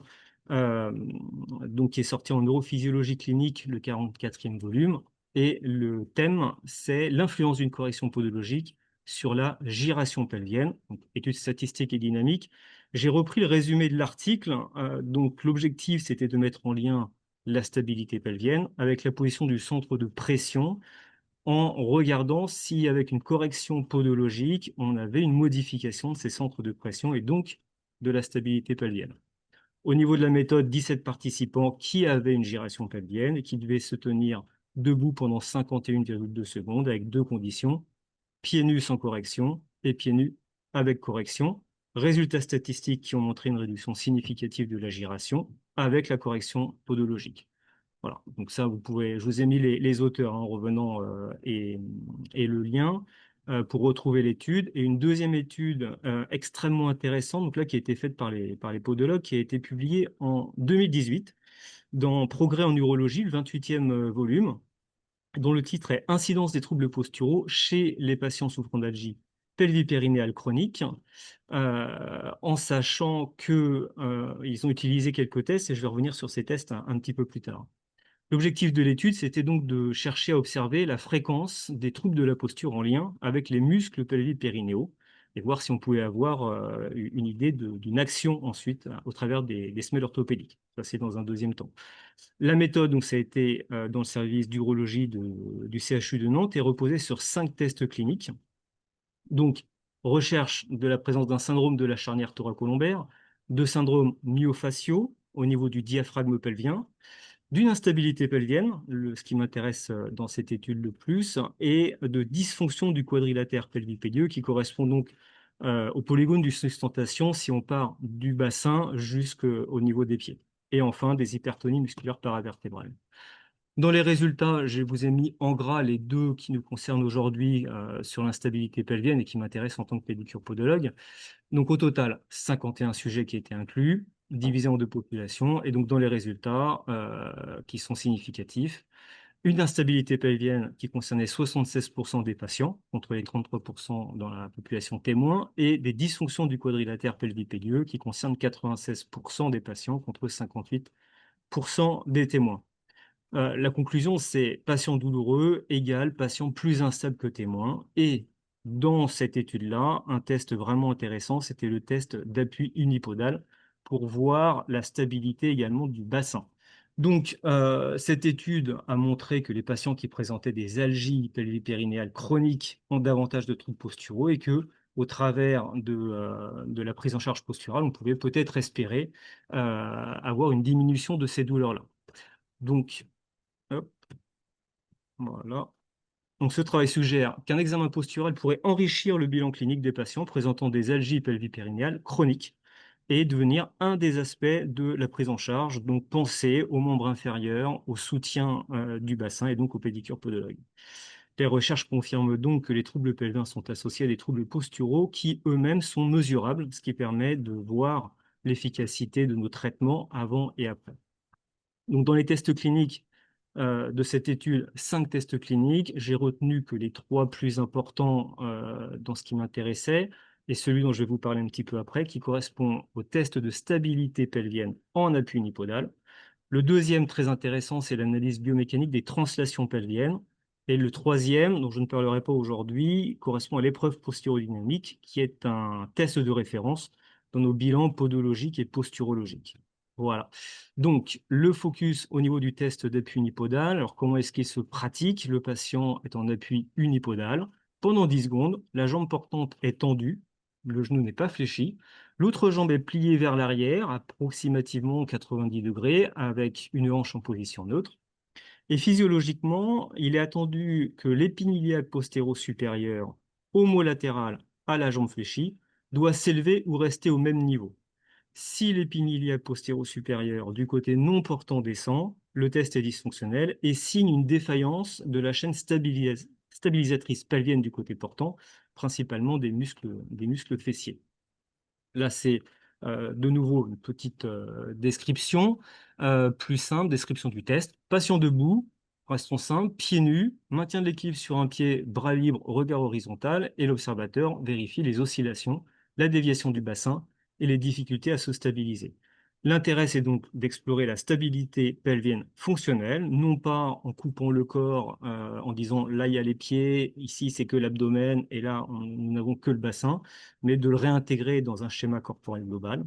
donc qui est sortie en neurophysiologie clinique, le 44e volume, et le thème, c'est l'influence d'une correction podologique sur la gyration pelvienne, donc étude statistique et dynamique. J'ai repris le résumé de l'article, donc l'objectif, c'était de mettre en lien la stabilité pelvienne avec la position du centre de pression, en regardant si, avec une correction podologique, on avait une modification de ces centres de pression et donc de la stabilité pelvienne. Au niveau de la méthode, 17 participants qui avaient une gyration pelvienne et qui devaient se tenir debout pendant 51,2 secondes avec deux conditions, pieds nus sans correction et pieds nus avec correction. Résultats statistiques qui ont montré une réduction significative de la gyration avec la correction podologique. Voilà, donc ça, vous pouvez, je vous ai mis les auteurs en revenant et le lien pour retrouver l'étude. Et une deuxième étude extrêmement intéressante, donc là, qui a été faite par les podologues, qui a été publiée en 2018 dans Progrès en neurologie, le 28e volume, dont le titre est Incidence des troubles posturaux chez les patients souffrant d'algie pelvipérinéale chronique, en sachant que ils ont utilisé quelques tests, et je vais revenir sur ces tests un petit peu plus tard. L'objectif de l'étude, c'était donc de chercher à observer la fréquence des troubles de la posture en lien avec les muscles pelvipérinéaux et voir si on pouvait avoir une idée d'une action ensuite au travers des semelles orthopédiques. Ça, c'est dans un deuxième temps. La méthode, donc, ça a été dans le service d'urologie du CHU de Nantes et reposait sur 5 tests cliniques. Donc, recherche de la présence d'un syndrome de la charnière thoracolombaire, de syndromes myofasciaux au niveau du diaphragme pelvien, d'une instabilité pelvienne, ce qui m'intéresse dans cette étude le plus, et de dysfonction du quadrilatère pelvipédieux qui correspond donc au polygone du sustentation si on part du bassin jusqu'au niveau des pieds. Et enfin, des hypertonies musculaires paravertébrales. Dans les résultats, je vous ai mis en gras les deux qui nous concernent aujourd'hui sur l'instabilité pelvienne et qui m'intéressent en tant que pédicure podologue. Donc au total, 51 sujets qui étaient inclus, divisés en deux populations, et donc dans les résultats qui sont significatifs, une instabilité pelvienne qui concernait 76% des patients, contre les 33% dans la population témoin, et des dysfonctions du quadrilatère pelvipédieux qui concernent 96% des patients, contre 58% des témoins. La conclusion, c'est patient douloureux égale patient plus instable que témoin. Et dans cette étude-là, un test vraiment intéressant, c'était le test d'appui unipodal pour voir la stabilité également du bassin. Donc, cette étude a montré que les patients qui présentaient des algies pelvipérinéales chroniques ont davantage de troubles posturaux et que, au travers de la prise en charge posturale, on pouvait peut-être espérer avoir une diminution de ces douleurs-là. Donc, hop, voilà. Donc, ce travail suggère qu'un examen postural pourrait enrichir le bilan clinique des patients présentant des algies pelvipérinéales chroniques et devenir un des aspects de la prise en charge, donc penser aux membres inférieurs, au soutien du bassin et donc aux pédicures podologues. Les recherches confirment donc que les troubles pelviens sont associés à des troubles posturaux qui eux-mêmes sont mesurables, ce qui permet de voir l'efficacité de nos traitements avant et après. Donc, dans les tests cliniques de cette étude, 5 tests cliniques, j'ai retenu que les 3 plus importants dans ce qui m'intéressait, et celui dont je vais vous parler un petit peu après, qui correspond au test de stabilité pelvienne en appui unipodal. Le deuxième, très intéressant, c'est l'analyse biomécanique des translations pelviennes. Et le troisième, dont je ne parlerai pas aujourd'hui, correspond à l'épreuve posturodynamique, qui est un test de référence dans nos bilans podologiques et posturologiques. Voilà. Donc, le focus au niveau du test d'appui unipodal. Alors, comment est-ce qu'il se pratique? Le patient est en appui unipodal. Pendant 10 secondes, la jambe portante est tendue, le genou n'est pas fléchi. L'autre jambe est pliée vers l'arrière, approximativement 90 degrés, avec une hanche en position neutre. Et physiologiquement, il est attendu que l'épine iliaque postéro-supérieure homolatérale à la jambe fléchie doit s'élever ou rester au même niveau. Si l'épine iliaque postéro-supérieure du côté non portant descend, le test est dysfonctionnel et signe une défaillance de la chaîne stabilisatrice pelvienne du côté portant, principalement des muscles fessiers. Là, c'est de nouveau une petite description plus simple, description du test. Patient debout, restons simples, pieds nus, maintien de l'équilibre sur un pied, bras libre, regard horizontal, et l'observateur vérifie les oscillations, la déviation du bassin et les difficultés à se stabiliser. L'intérêt, c'est donc d'explorer la stabilité pelvienne fonctionnelle, non pas en coupant le corps, en disant là il y a les pieds, ici c'est que l'abdomen, et là nous n'avons que le bassin, mais de le réintégrer dans un schéma corporel global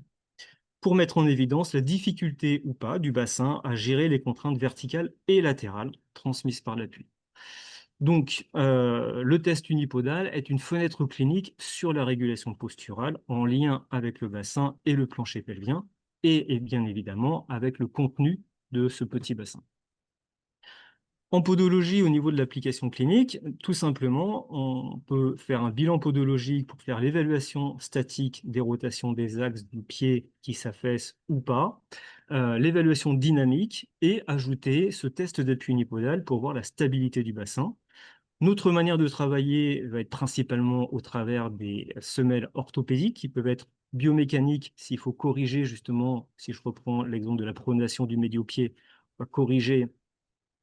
pour mettre en évidence la difficulté ou pas du bassin à gérer les contraintes verticales et latérales transmises par l'appui. Donc, le test unipodal est une fenêtre clinique sur la régulation posturale en lien avec le bassin et le plancher pelvien et bien évidemment avec le contenu de ce petit bassin. En podologie, au niveau de l'application clinique, tout simplement, on peut faire un bilan podologique pour faire l'évaluation statique des rotations des axes du pied qui s'affaisse ou pas, l'évaluation dynamique et ajouter ce test d'appui unipodal pour voir la stabilité du bassin. Notre manière de travailler va être principalement au travers des semelles orthopédiques qui peuvent être biomécaniques s'il faut corriger justement, si je reprends l'exemple de la pronation du médio-pied, on va corriger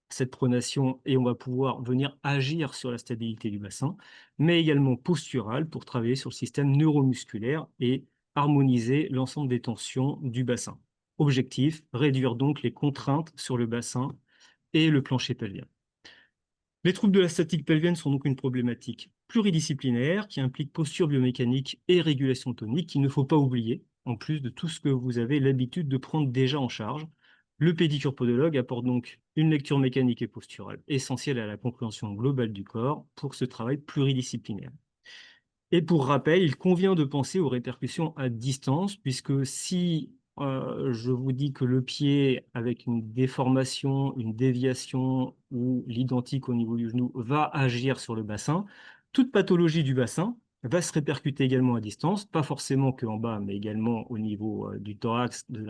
cette pronation et on va pouvoir venir agir sur la stabilité du bassin, mais également postural pour travailler sur le système neuromusculaire et harmoniser l'ensemble des tensions du bassin. Objectif, réduire donc les contraintes sur le bassin et le plancher pelvien. Les troubles de la statique pelvienne sont donc une problématique pluridisciplinaire qui implique posture biomécanique et régulation tonique qu'il ne faut pas oublier, en plus de tout ce que vous avez l'habitude de prendre déjà en charge. Le pédicure podologue apporte donc une lecture mécanique et posturale essentielle à la compréhension globale du corps pour ce travail pluridisciplinaire. Et pour rappel, il convient de penser aux répercussions à distance, puisque si je vous dis que le pied, avec une déformation, une déviation ou l'identique au niveau du genou, va agir sur le bassin, toute pathologie du bassin va se répercuter également à distance, pas forcément qu'en bas, mais également au niveau du thorax, de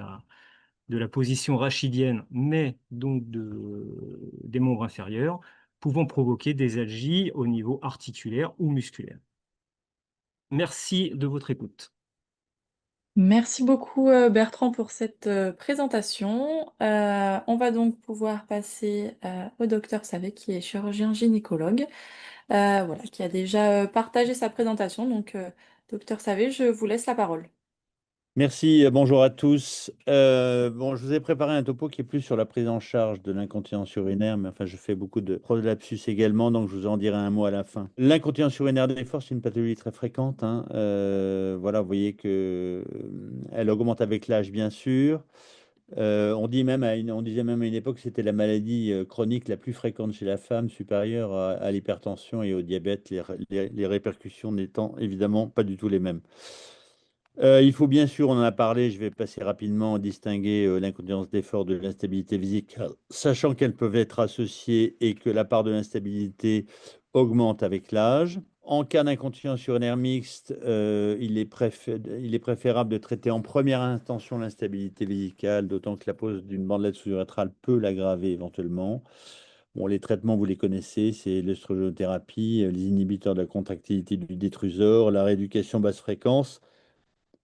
la position rachidienne, mais donc des membres inférieurs, pouvant provoquer des algies au niveau articulaire ou musculaire. Merci de votre écoute. Merci beaucoup Bertrand pour cette présentation. On va donc pouvoir passer au docteur Savé qui est chirurgien gynécologue, voilà, qui a déjà partagé sa présentation. Donc, docteur Savé, je vous laisse la parole. Merci, bonjour à tous. Bon, je vous ai préparé un topo qui est plus sur la prise en charge de l'incontinence urinaire, mais enfin, je fais beaucoup de prolapsus également, donc je vous en dirai un mot à la fin. L'incontinence urinaire des forces, c'est une pathologie très fréquente, hein. Voilà, vous voyez que elle augmente avec l'âge, bien sûr. On disait même à une époque que c'était la maladie chronique la plus fréquente chez la femme, supérieure à l'hypertension et au diabète, les répercussions n'étant évidemment pas du tout les mêmes. Il faut bien sûr, on en a parlé, je vais passer rapidement, distinguer l'incontinence d'effort de l'instabilité physique, sachant qu'elles peuvent être associées et que la part de l'instabilité augmente avec l'âge. En cas d'incontinence urinaire mixte, il est préférable de traiter en première intention l'instabilité vésicale, d'autant que la pose d'une bandelette sous-urétrale peut l'aggraver éventuellement. Bon, les traitements, vous les connaissez, c'est l'œstrogénothérapie, les inhibiteurs de la contractilité du détrusor, la rééducation basse fréquence,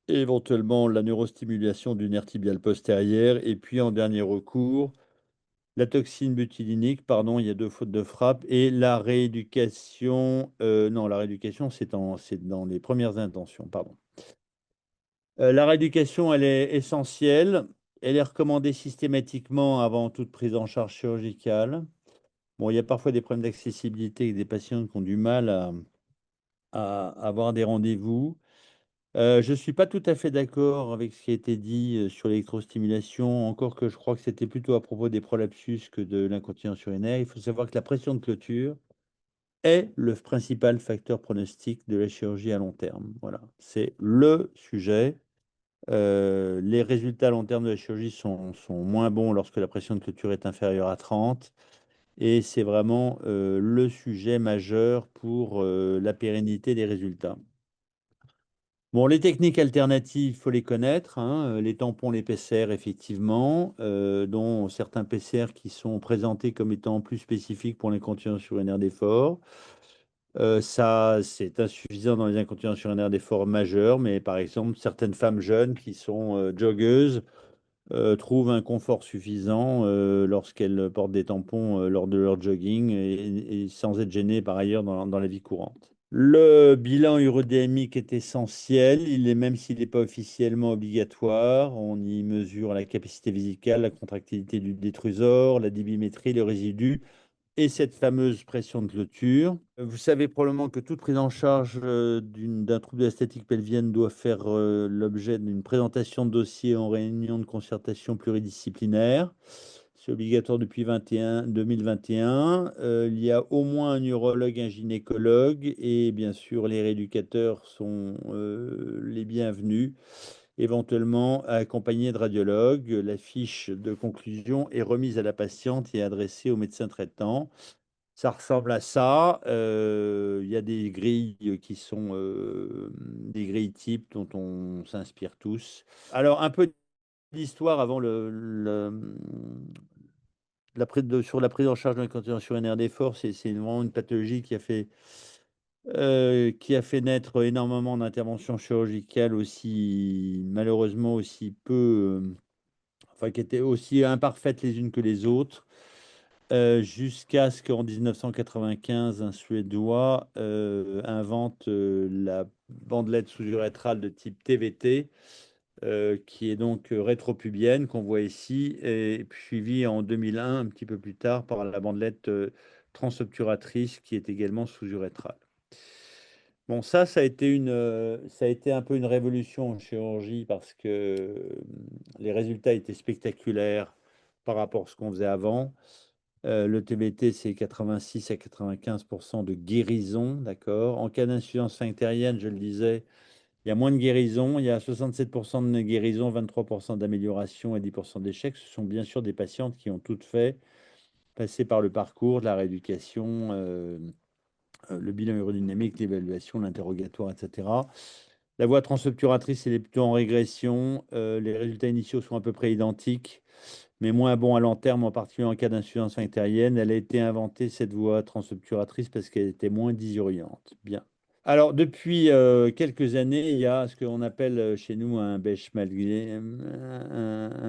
et éventuellement la neurostimulation du nerf tibial postérieur, et puis en dernier recours, la toxine butylinique, pardon, il y a deux fautes de frappe, et la rééducation, non, la rééducation, c'est dans les premières intentions, pardon. La rééducation, elle est essentielle, elle est recommandée systématiquement avant toute prise en charge chirurgicale. Bon, il y a parfois des problèmes d'accessibilité avec des patients qui ont du mal à avoir des rendez-vous. Je ne suis pas tout à fait d'accord avec ce qui a été dit sur l'électrostimulation, encore que je crois que c'était plutôt à propos des prolapsus que de l'incontinence urinaire. Il faut savoir que la pression de clôture est le principal facteur pronostic de la chirurgie à long terme. Voilà, c'est le sujet. Les résultats à long terme de la chirurgie sont moins bons lorsque la pression de clôture est inférieure à 30. Et c'est vraiment le sujet majeur pour la pérennité des résultats. Bon, les techniques alternatives, il faut les connaître, hein, les tampons, les PCR, effectivement, dont certains PCR qui sont présentés comme étant plus spécifiques pour l'incontinence urinaire d'effort. Ça, c'est insuffisant dans les incontinences urinaires d'effort majeures, mais par exemple, certaines femmes jeunes qui sont joggeuses trouvent un confort suffisant lorsqu'elles portent des tampons lors de leur jogging et sans être gênées par ailleurs dans la vie courante. Le bilan urodynamique est essentiel, même s'il n'est pas officiellement obligatoire. On y mesure la capacité vésicale, la contractilité du détrusor, la débimétrie, le résidu et cette fameuse pression de clôture. Vous savez probablement que toute prise en charge d'un trouble de la statique pelvienne doit faire l'objet d'une présentation de dossier en réunion de concertation pluridisciplinaire. C'est obligatoire depuis 2021. Il y a au moins un urologue, un gynécologue et bien sûr les rééducateurs sont les bienvenus, éventuellement accompagnés de radiologues. La fiche de conclusion est remise à la patiente et adressée au médecin traitant. Ça ressemble à ça. Il y a des grilles qui sont des grilles types dont on s'inspire tous. Alors, un peu d'histoire avant sur la prise en charge de l'incontinence urinaire d'effort. C'est vraiment une pathologie qui a fait naître énormément d'interventions chirurgicales aussi, malheureusement, aussi peu, enfin, qui étaient aussi imparfaites les unes que les autres. Jusqu'à ce qu'en 1995, un Suédois invente la bandelette sous-urétrale de type TVT, qui est donc rétropubienne, qu'on voit ici, et suivie en 2001, un petit peu plus tard, par la bandelette transobturatrice, qui est également sous-urétrale. Bon, ça a été ça a été un peu une révolution en chirurgie parce que les résultats étaient spectaculaires par rapport à ce qu'on faisait avant. Le TBT, c'est 86 à 95% de guérison, d'accord. En cas d'insuffisance sphinctérienne, je le disais, il y a moins de guérison, il y a 67% de guérison, 23% d'amélioration et 10% d'échec. Ce sont bien sûr des patientes qui ont toutes fait, passé par le parcours de la rééducation, le bilan urodynamique, l'évaluation, l'interrogatoire, etc. La voie transobturatrice, elle est plutôt en régression. Les résultats initiaux sont à peu près identiques, mais moins bons à long terme, en particulier en cas d'insuffisance sphinctérienne. Elle a été inventée, cette voie transobturatrice, parce qu'elle était moins dysuriante. Bien. Alors, depuis quelques années, il y a ce qu'on appelle chez nous un un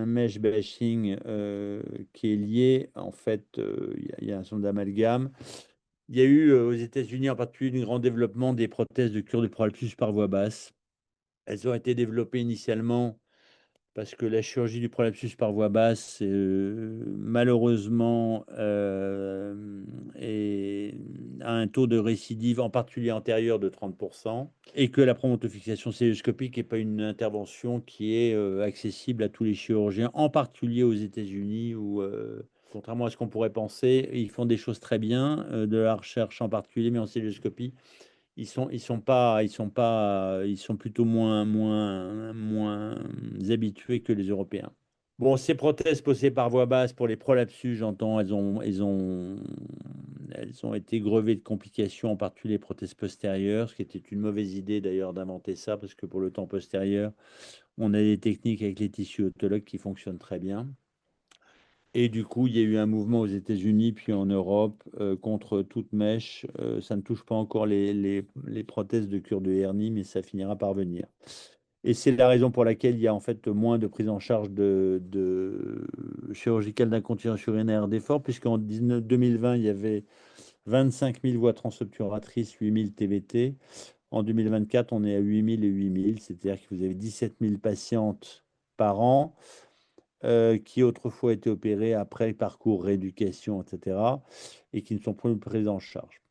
mesh bashing qui est lié, en fait, il y a un son d'amalgame. Il y a eu aux États-Unis en particulier un grand développement des prothèses de cure du prolapsus par voie basse. Elles ont été développées initialement parce que la chirurgie du prolapsus par voie basse, malheureusement, a un taux de récidive, en particulier antérieur, de 30%, et que la promontofixation célioscopique n'est pas une intervention qui est accessible à tous les chirurgiens, en particulier aux États-Unis, où, contrairement à ce qu'on pourrait penser, ils font des choses très bien, de la recherche en particulier, mais en célioscopie. Ils sont plutôt moins habitués que les Européens. Bon, ces prothèses posées par voie basse pour les prolapsus, j'entends, elles ont été grevées de complications, en particulier les prothèses postérieures, ce qui était une mauvaise idée d'ailleurs d'inventer ça, parce que pour le temps postérieur, on a des techniques avec les tissus autologues qui fonctionnent très bien. Et du coup, il y a eu un mouvement aux États-Unis, puis en Europe, contre toute mèche. Ça ne touche pas encore les prothèses de cure de hernie, mais ça finira par venir. Et c'est la raison pour laquelle il y a en fait moins de prise en charge de chirurgicale d'incontinence urinaire d'effort, puisqu'en 2020, il y avait 25 000 voies transobturatrices, 8 000 TVT. En 2024, on est à 8 000 et 8 000, c'est-à-dire que vous avez 17 000 patientes par an qui autrefois étaient opérés après parcours rééducation, etc., et qui ne sont plus prises en charge.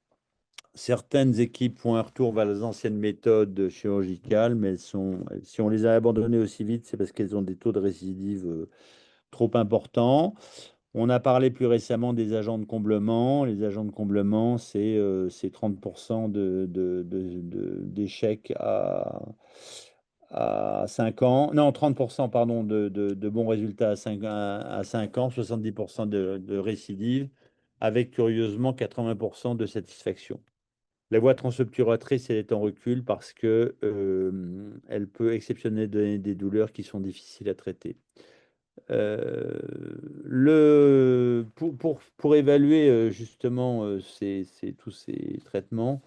Certaines équipes font un retour vers les anciennes méthodes chirurgicales, mais si on les a abandonnées aussi vite, c'est parce qu'elles ont des taux de récidive trop importants. On a parlé plus récemment des agents de comblement. Les agents de comblement, c'est 30% d'échecs à 5 ans. Non, 30%, pardon, de bons résultats à 5 ans, 70% de récidive, avec curieusement 80% de satisfaction. La voie transobturatrice, elle est en recul parce que elle peut exceptionnellement donner des douleurs qui sont difficiles à traiter. Pour évaluer justement tous ces traitements,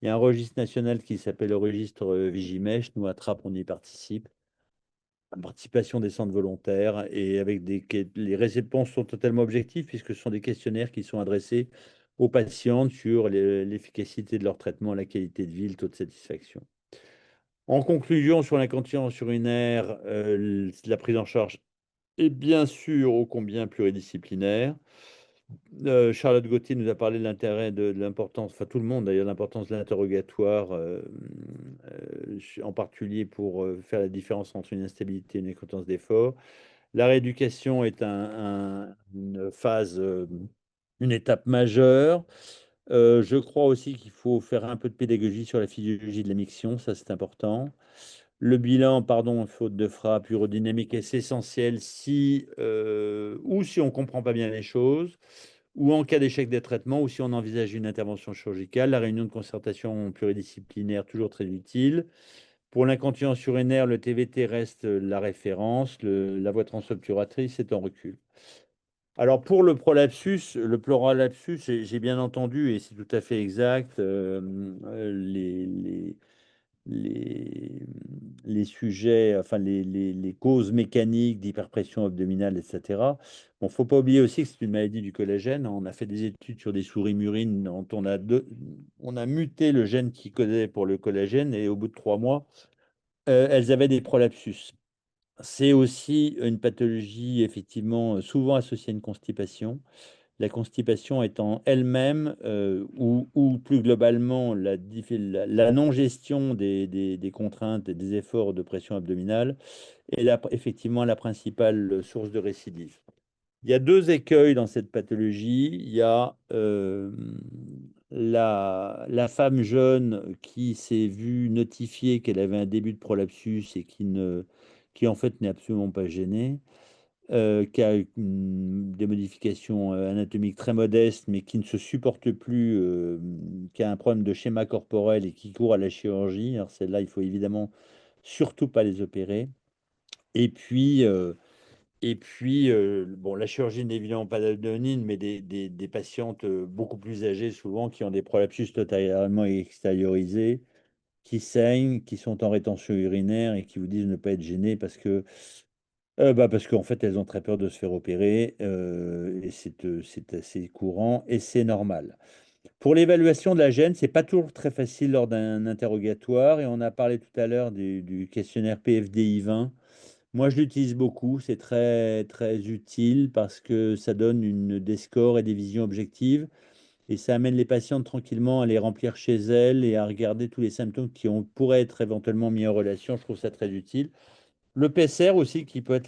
il y a un registre national qui s'appelle le registre Vigimèche. Nous, à Trappes, on y participe. La participation des centres volontaires et les réponses sont totalement objectives puisque ce sont des questionnaires qui sont adressés aux patientes sur l'efficacité de leur traitement, la qualité de vie, le taux de satisfaction. En conclusion, sur l'incontinence urinaire, la prise en charge est bien sûr ô combien pluridisciplinaire. Charlotte Gauthier nous a parlé de l'intérêt de l'importance, enfin tout le monde d'ailleurs, l'importance de l'interrogatoire, en particulier pour faire la différence entre une instabilité et une incompétence d'effort. La rééducation est une phase, une étape majeure. Je crois aussi qu'il faut faire un peu de pédagogie sur la physiologie de la miction, ça c'est important. Le bilan, pardon, faute de frappe urodynamique, est essentiel ou si on ne comprend pas bien les choses, ou en cas d'échec des traitements, ou si on envisage une intervention chirurgicale. La réunion de concertation pluridisciplinaire, toujours très utile. Pour l'incontinence urinaire, le TVT reste la référence. La voie transobturatrice est en recul. Alors pour le prolapsus, j'ai bien entendu, et c'est tout à fait exact, les, les sujets, enfin les causes mécaniques d'hyperpression abdominale, etc. Bon, faut pas oublier aussi que c'est une maladie du collagène. On a fait des études sur des souris murines dont on a muté le gène qui codait pour le collagène et au bout de 3 mois, elles avaient des prolapsus. C'est aussi une pathologie effectivement souvent associée à une constipation. La constipation étant elle-même, ou plus globalement la non-gestion des contraintes et des efforts de pression abdominale est effectivement la principale source de récidive. Il y a deux écueils dans cette pathologie. Il y a la femme jeune qui s'est vue notifier qu'elle avait un début de prolapsus et qui en fait n'est absolument pas gênée, qui a des modifications anatomiques très modestes, mais qui ne se supporte plus, qui a un problème de schéma corporel et qui court à la chirurgie. Alors celle-là, il faut évidemment surtout pas les opérer. Et puis, bon, la chirurgie n'est évidemment pas anonyme, mais des patientes beaucoup plus âgées, souvent, qui ont des prolapsus totalement extériorisés, qui saignent, qui sont en rétention urinaire et qui vous disent ne pas être gênés parce qu'en fait, elles ont très peur de se faire opérer et c'est assez courant et c'est normal. Pour l'évaluation de la gêne, c'est pas toujours très facile lors d'un interrogatoire et on a parlé tout à l'heure du questionnaire PFDI 20. Moi, je l'utilise beaucoup, c'est très, très utile parce que ça donne des scores et des visions objectives et ça amène les patientes tranquillement à les remplir chez elles et à regarder tous les symptômes pourraient être éventuellement mis en relation. Je trouve ça très utile. Le PCR aussi, qui peut être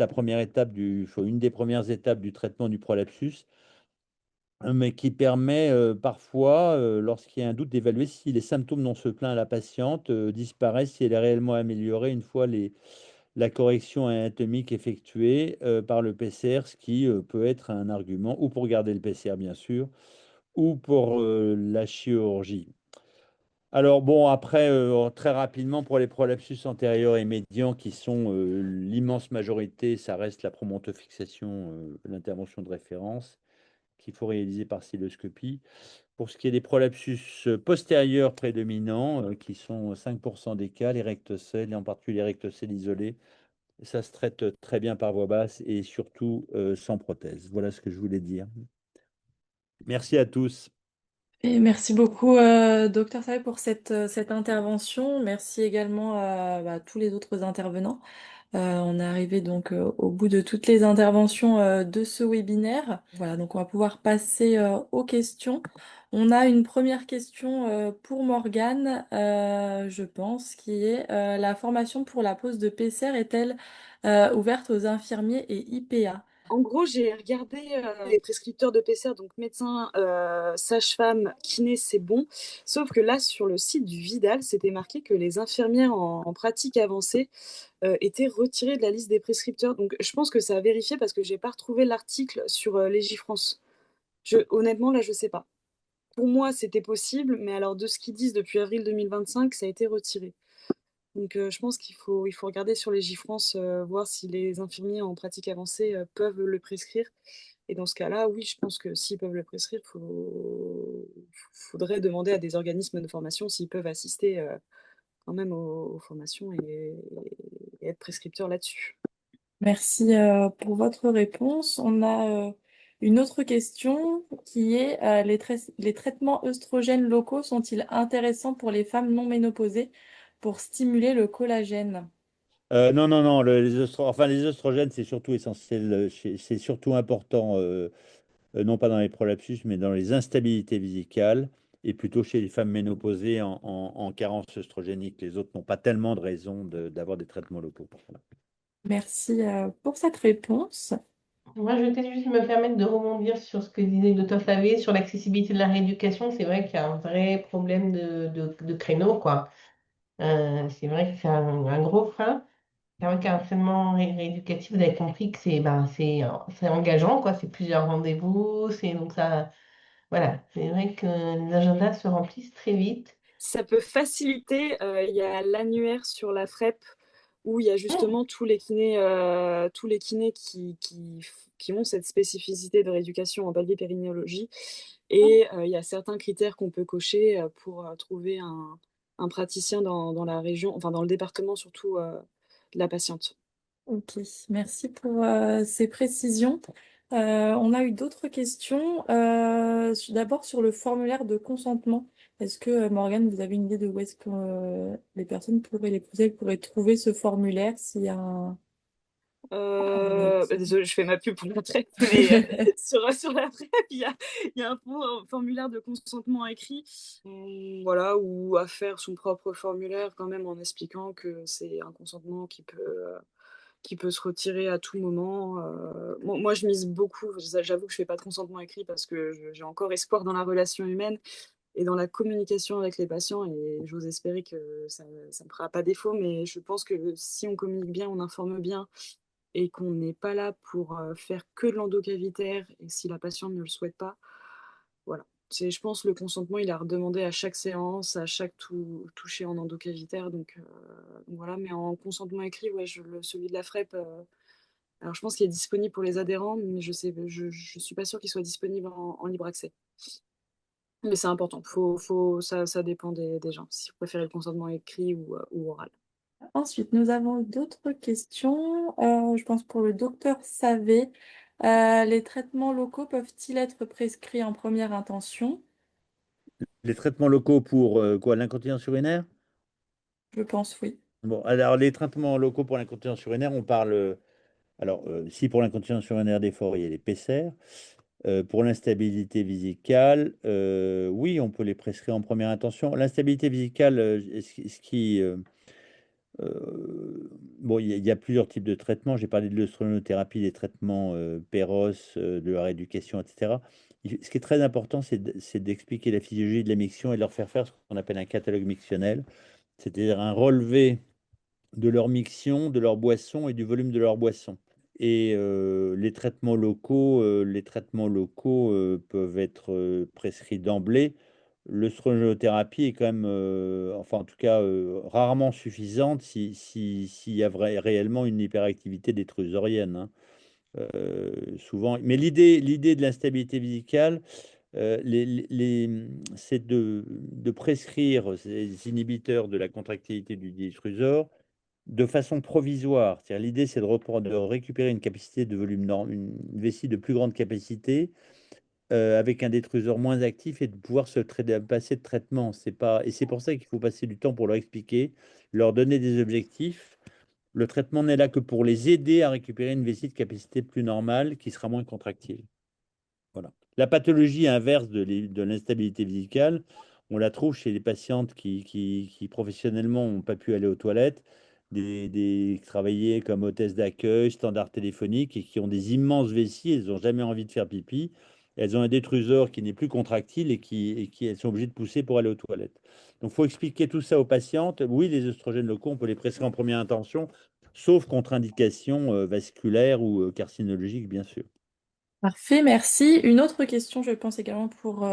une des premières étapes du traitement du prolapsus, mais qui permet parfois, lorsqu'il y a un doute, d'évaluer si les symptômes dont se plaint la patiente disparaissent, si elle est réellement améliorée une fois la correction anatomique effectuée par le PCR, ce qui peut être un argument, ou pour garder le PCR bien sûr, ou pour la chirurgie. Alors bon, après, très rapidement, pour les prolapsus antérieurs et médians, qui sont l'immense majorité, ça reste la promontofixation, l'intervention de référence, qu'il faut réaliser par cystoscopie. Pour ce qui est des prolapsus postérieurs prédominants, qui sont 5% des cas, les rectocèles, et en particulier les rectocèles isolés, ça se traite très bien par voie basse et surtout sans prothèse. Voilà ce que je voulais dire. Merci à tous. Et merci beaucoup, docteur Savet, pour cette intervention. Merci également à tous les autres intervenants. On est arrivé donc au bout de toutes les interventions de ce webinaire. Voilà, donc on va pouvoir passer aux questions. On a une première question pour Morgane, je pense, qui est la formation pour la pose de PCR est-elle ouverte aux infirmiers et IPA? En gros, j'ai regardé les prescripteurs de PCR, donc médecins, sages-femmes, kinés, c'est bon. Sauf que là, sur le site du Vidal, c'était marqué que les infirmières en pratique avancée étaient retirées de la liste des prescripteurs. Donc, je pense que ça a vérifié parce que j'ai pas retrouvé l'article sur Légifrance. Honnêtement, là, je sais pas. Pour moi, c'était possible, mais alors de ce qu'ils disent depuis avril 2025, ça a été retiré. Donc, je pense qu'il faut regarder sur Légifrance, voir si les infirmiers en pratique avancée peuvent le prescrire. Et dans ce cas-là, oui, je pense que s'ils peuvent le prescrire, faudrait demander à des organismes de formation s'ils peuvent assister quand même aux formations et être prescripteurs là-dessus. Merci pour votre réponse. On a une autre question qui est les traitements œstrogènes locaux sont-ils intéressants pour les femmes non ménopausées pour stimuler le collagène? Non, non, non, les oestrogènes, c'est surtout essentiel, c'est surtout important, non pas dans les prolapsus, mais dans les instabilités vésicales, et plutôt chez les femmes ménopausées en carence œstrogénique. Les autres n'ont pas tellement de raison d'avoir des traitements locaux. Voilà. Merci pour cette réponse. Moi, je vais peut-être juste me permettre de rebondir sur ce que disait le docteur Slavé sur l'accessibilité de la rééducation. C'est vrai qu'il y a un vrai problème de créneau, quoi. C'est vrai que c'est un gros frein. C'est vrai qu'un enseignement rééducatif, vous avez compris que c'est engageant, quoi. C'est plusieurs rendez-vous. Donc ça, voilà. C'est vrai que les agendas se remplissent très vite. Ça peut faciliter. Il y a l'annuaire sur la FREP où il y a justement tous les kinés qui ont cette spécificité de rééducation en pelvipérinéologie. Et il y a certains critères qu'on peut cocher pour trouver un praticien dans la région, enfin dans le département surtout de la patiente. Ok, merci pour ces précisions. On a eu d'autres questions. D'abord sur le formulaire de consentement. Est-ce que, Morgane, vous avez une idée de où est-ce que les personnes pourraient, les conseils pourraient trouver ce formulaire s'il y a Désolée, je fais ma pub pour la traite, mais sur la PrEP, il y a un formulaire de consentement écrit, voilà, ou à faire son propre formulaire quand même en expliquant que c'est un consentement qui peut se retirer à tout moment. Moi, je mise beaucoup, j'avoue que je fais pas de consentement écrit parce que j'ai encore espoir dans la relation humaine et dans la communication avec les patients et j'ose espérer que ça me fera pas défaut, mais je pense que si on communique bien, on informe bien et qu'on n'est pas là pour faire que de l'endocavitaire et si la patiente ne le souhaite pas, voilà. Je pense le consentement, il est à redemander à chaque séance, à chaque toucher en endocavitaire. Donc voilà, mais en consentement écrit, ouais, celui de la FREP, alors je pense qu'il est disponible pour les adhérents, mais je suis pas sûre qu'il soit disponible en libre accès. Mais c'est important. Ça dépend des gens, si vous préférez le consentement écrit ou oral. Ensuite, nous avons d'autres questions. Je pense pour le docteur Savé. Les traitements locaux peuvent-ils être prescrits en première intention? Les traitements locaux pour quoi? L'incontinence urinaire? Je pense oui. Bon, alors les traitements locaux pour l'incontinence urinaire, on parle. Alors, si pour l'incontinence urinaire des forêts, il y a les PCR. Pour l'instabilité vésicale, oui, on peut les prescrire en première intention. L'instabilité vésicale, bon, il y a plusieurs types de traitements. J'ai parlé de l'œstronothérapie, des traitements Péros, de la rééducation, etc. Ce qui est très important, c'est d'expliquer la physiologie de la miction et de leur faire faire ce qu'on appelle un catalogue mictionnel, c'est-à-dire un relevé de leur miction, de leur boisson et du volume de leur boisson. Et les traitements locaux peuvent être prescrits d'emblée. L'œstrogénothérapie est quand même, enfin en tout cas, rarement suffisante s'il y a réellement une hyperactivité des trusoriennes, hein. Souvent, mais l'idée de l'instabilité vésicale, c'est de prescrire ces inhibiteurs de la contractilité du distrusor de façon provisoire. C'est-à-dire, l'idée, c'est de récupérer une capacité de volume une vessie de plus grande capacité avec un détruseur moins actif et de pouvoir passer de traitement. C'est pas, et c'est pour ça qu'il faut passer du temps pour leur expliquer, leur donner des objectifs. Le traitement n'est là que pour les aider à récupérer une vessie de capacité plus normale qui sera moins contractile. Voilà. La pathologie inverse de l'instabilité vésicale, on la trouve chez les patientes qui professionnellement n'ont pas pu aller aux toilettes, qui travaillaient comme hôtesse d'accueil, standard téléphonique et qui ont des immenses vessies, elles n'ont jamais envie de faire pipi. Elles ont un détruseur qui n'est plus contractile et elles sont obligées de pousser pour aller aux toilettes. Donc, il faut expliquer tout ça aux patientes. Oui, les œstrogènes locaux, on peut les prescrire en première intention, sauf contre-indication vasculaire ou carcinologique, bien sûr. Parfait, merci. Une autre question, je pense également pour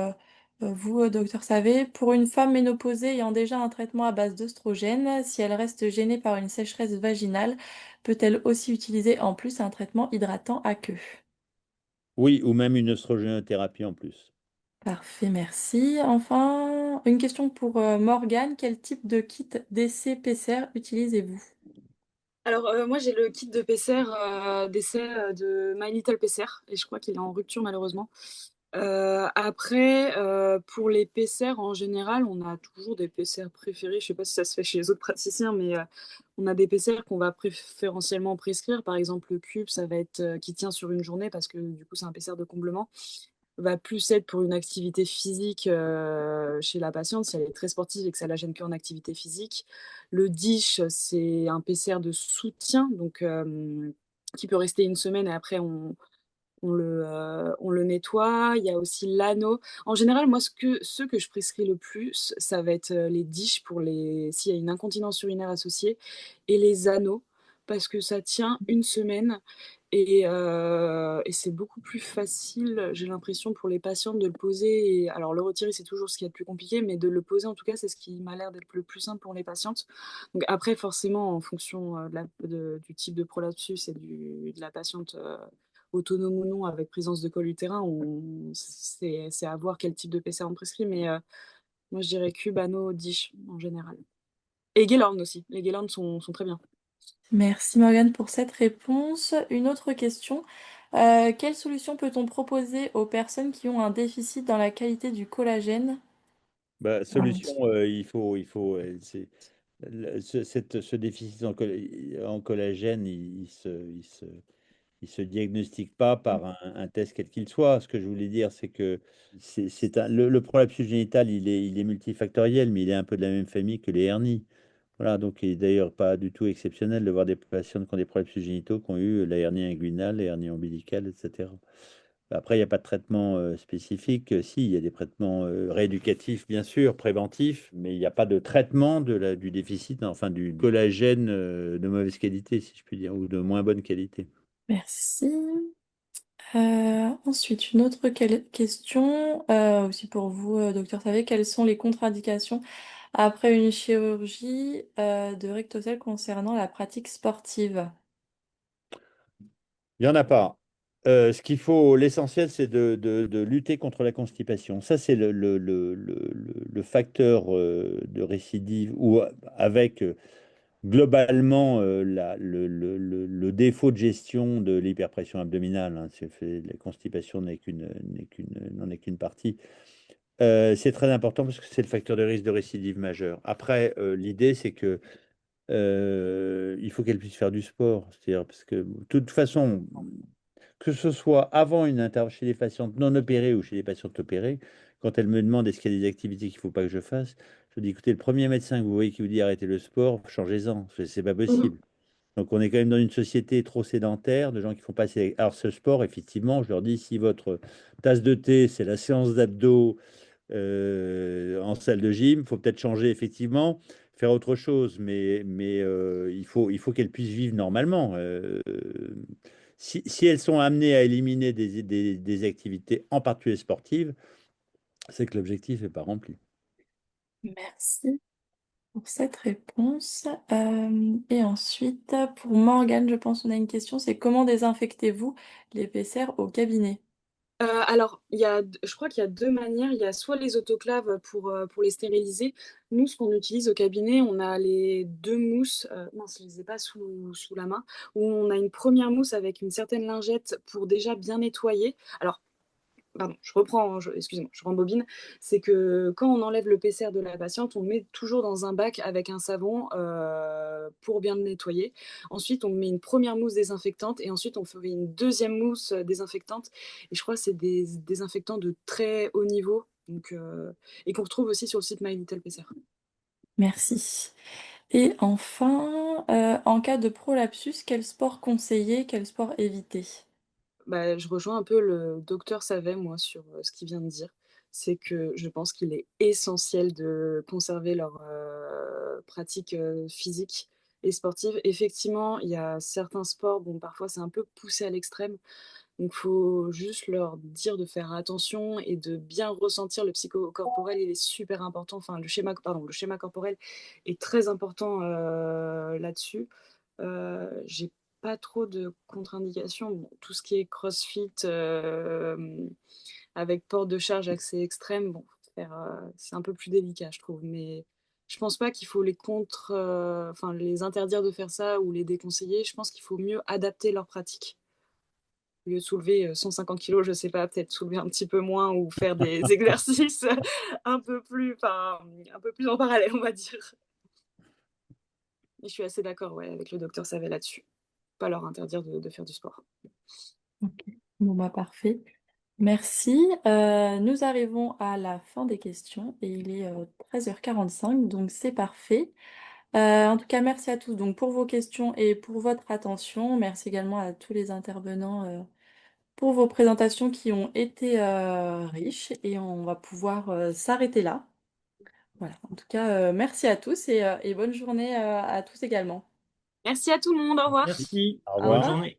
vous, docteur Savé. Pour une femme ménopausée ayant déjà un traitement à base d'œstrogène, si elle reste gênée par une sécheresse vaginale, peut-elle aussi utiliser en plus un traitement hydratant à queue? Oui, ou même une œstrogénothérapie en plus. Parfait, merci. Enfin, une question pour Morgane. Quel type de kit d'essai PCR utilisez-vous? Alors, moi, j'ai le kit de PCR d'essai de My Little PCR et je crois qu'il est en rupture malheureusement. Après, pour les PCR en général, on a toujours des PCR préférés. Je sais pas si ça se fait chez les autres praticiens, mais on a des PCR qu'on va préférentiellement prescrire. Par exemple, le cube, ça va être qui tient sur une journée parce que du coup, c'est un PCR de comblement. Va plus être pour une activité physique chez la patiente, si elle est très sportive et que ça la gêne qu'en activité physique. Le DISH, c'est un PCR de soutien, donc qui peut rester une semaine et après on le nettoie. Il y a aussi l'anneau. En général, moi, ceux que je prescris le plus, ça va être les DISH pour s'il y a une incontinence urinaire associée et les anneaux parce que ça tient une semaine et c'est beaucoup plus facile, j'ai l'impression, pour les patientes de le poser. Alors, le retirer, c'est toujours ce qui est le plus compliqué, mais de le poser, en tout cas, c'est ce qui m'a l'air d'être le plus simple pour les patientes. Donc, après, forcément, en fonction du type de prolapsus et de la patiente autonome ou non, avec présence de col utérin, c'est à voir quel type de PCR on prescrit, mais moi, je dirais cube, anneau, dish, en général. Et Gaylorn aussi. Les Gaylorn sont très bien. Merci Morgane pour cette réponse. Une autre question. Quelle solution peut-on proposer aux personnes qui ont un déficit dans la qualité du collagène? Bah, Pardon. solution, ce déficit en collagène, il se diagnostique pas par un test quel qu'il soit. Ce que je voulais dire, c'est que le prolapsus génital, il est multifactoriel, mais il est un peu de la même famille que les hernies. Voilà, donc il est d'ailleurs pas du tout exceptionnel de voir des patients qui ont des prolapsus génitaux, qui ont eu la hernie inguinale, la hernie ombilicale, etc. Après, il n'y a pas de traitement spécifique. Si, il y a des traitements rééducatifs, bien sûr, préventifs, mais il n'y a pas de traitement du déficit, enfin du collagène de mauvaise qualité, si je puis dire, ou de moins bonne qualité. Merci. Ensuite, une autre question, aussi pour vous, docteur Savé, quelles sont les contre-indications après une chirurgie de rectocèle concernant la pratique sportive? Il n'y en a pas. Ce qu'il faut, l'essentiel, c'est de lutter contre la constipation. Ça, c'est le facteur de récidive ou avec globalement le défaut de gestion de l'hyperpression abdominale. Hein. La constipation n'en est qu'une partie. C'est très important parce que c'est le facteur de risque de récidive majeur. Après, l'idée, c'est que il faut qu'elle puisse faire du sport. C'est-à-dire parce que de toute façon, que ce soit avant une intervention chez les patientes non opérées ou chez les patientes opérées, quand elles me demandent est-ce qu'il y a des activités qu'il ne faut pas que je fasse, je dis écoutez, le premier médecin que vous voyez qui vous dit arrêtez le sport, changez-en. C'est pas possible. Donc on est quand même dans une société trop sédentaire, de gens qui font pas assez. Alors ce sport, effectivement, je leur dis si votre tasse de thé, c'est la séance d'abdos en salle de gym, il faut peut-être changer effectivement, faire autre chose, mais il faut qu'elles puissent vivre normalement. Si elles sont amenées à éliminer des activités, en particulier sportives, c'est que l'objectif n'est pas rempli. Merci pour cette réponse. Et ensuite, pour Morgane, je pense qu'on a une question, c'est comment désinfectez-vous l'épaisseur au cabinet? Alors, je crois qu'il y a deux manières. Il y a soit les autoclaves pour les stériliser. Nous, ce qu'on utilise au cabinet, on a les deux mousses. Mince, je ne les ai pas sous la main. Où on a une première mousse avec une certaine lingette pour déjà bien nettoyer. Alors, pardon, je reprends, excusez-moi, je rembobine. C'est que quand on enlève le PCR de la patiente, on le met toujours dans un bac avec un savon pour bien le nettoyer. Ensuite, on met une première mousse désinfectante et ensuite on fait une deuxième mousse désinfectante. Et je crois que c'est des désinfectants de très haut niveau donc, et qu'on retrouve aussi sur le site My Little PCR. Merci. Et enfin, en cas de prolapsus, quel sport conseiller, quel sport éviter? Bah, je rejoins un peu le docteur Savet, moi, sur ce qu'il vient de dire. C'est que je pense qu'il est essentiel de conserver leur pratique physique et sportive. Effectivement, il y a certains sports, bon, parfois c'est un peu poussé à l'extrême, donc il faut juste leur dire de faire attention et de bien ressentir le psychocorporel, il est super important. Enfin, le schéma corporel est très important là-dessus. J'ai pas trop de contre-indications. Bon, tout ce qui est CrossFit avec port de charge accès extrême, bon, c'est un peu plus délicat, je trouve. Mais je pense pas qu'il faut enfin, les interdire de faire ça ou les déconseiller. Je pense qu'il faut mieux adapter leur pratique. Au lieu de soulever 150 kilos, je sais pas, peut-être soulever un petit peu moins ou faire des exercices enfin, un peu plus en parallèle, on va dire. Et je suis assez d'accord, ouais, avec le docteur Savet là-dessus. Pas leur interdire de faire du sport. Ok. Bon, bah parfait. Merci. Nous arrivons à la fin des questions et il est 13h45, donc c'est parfait. En tout cas, merci à tous donc, pour vos questions et pour votre attention. Merci également à tous les intervenants pour vos présentations qui ont été riches et on va pouvoir s'arrêter là. Voilà. En tout cas, merci à tous et bonne journée à tous également. Merci à tout le monde, au revoir. Merci. Au Au Bonne revoir. revoir. journée.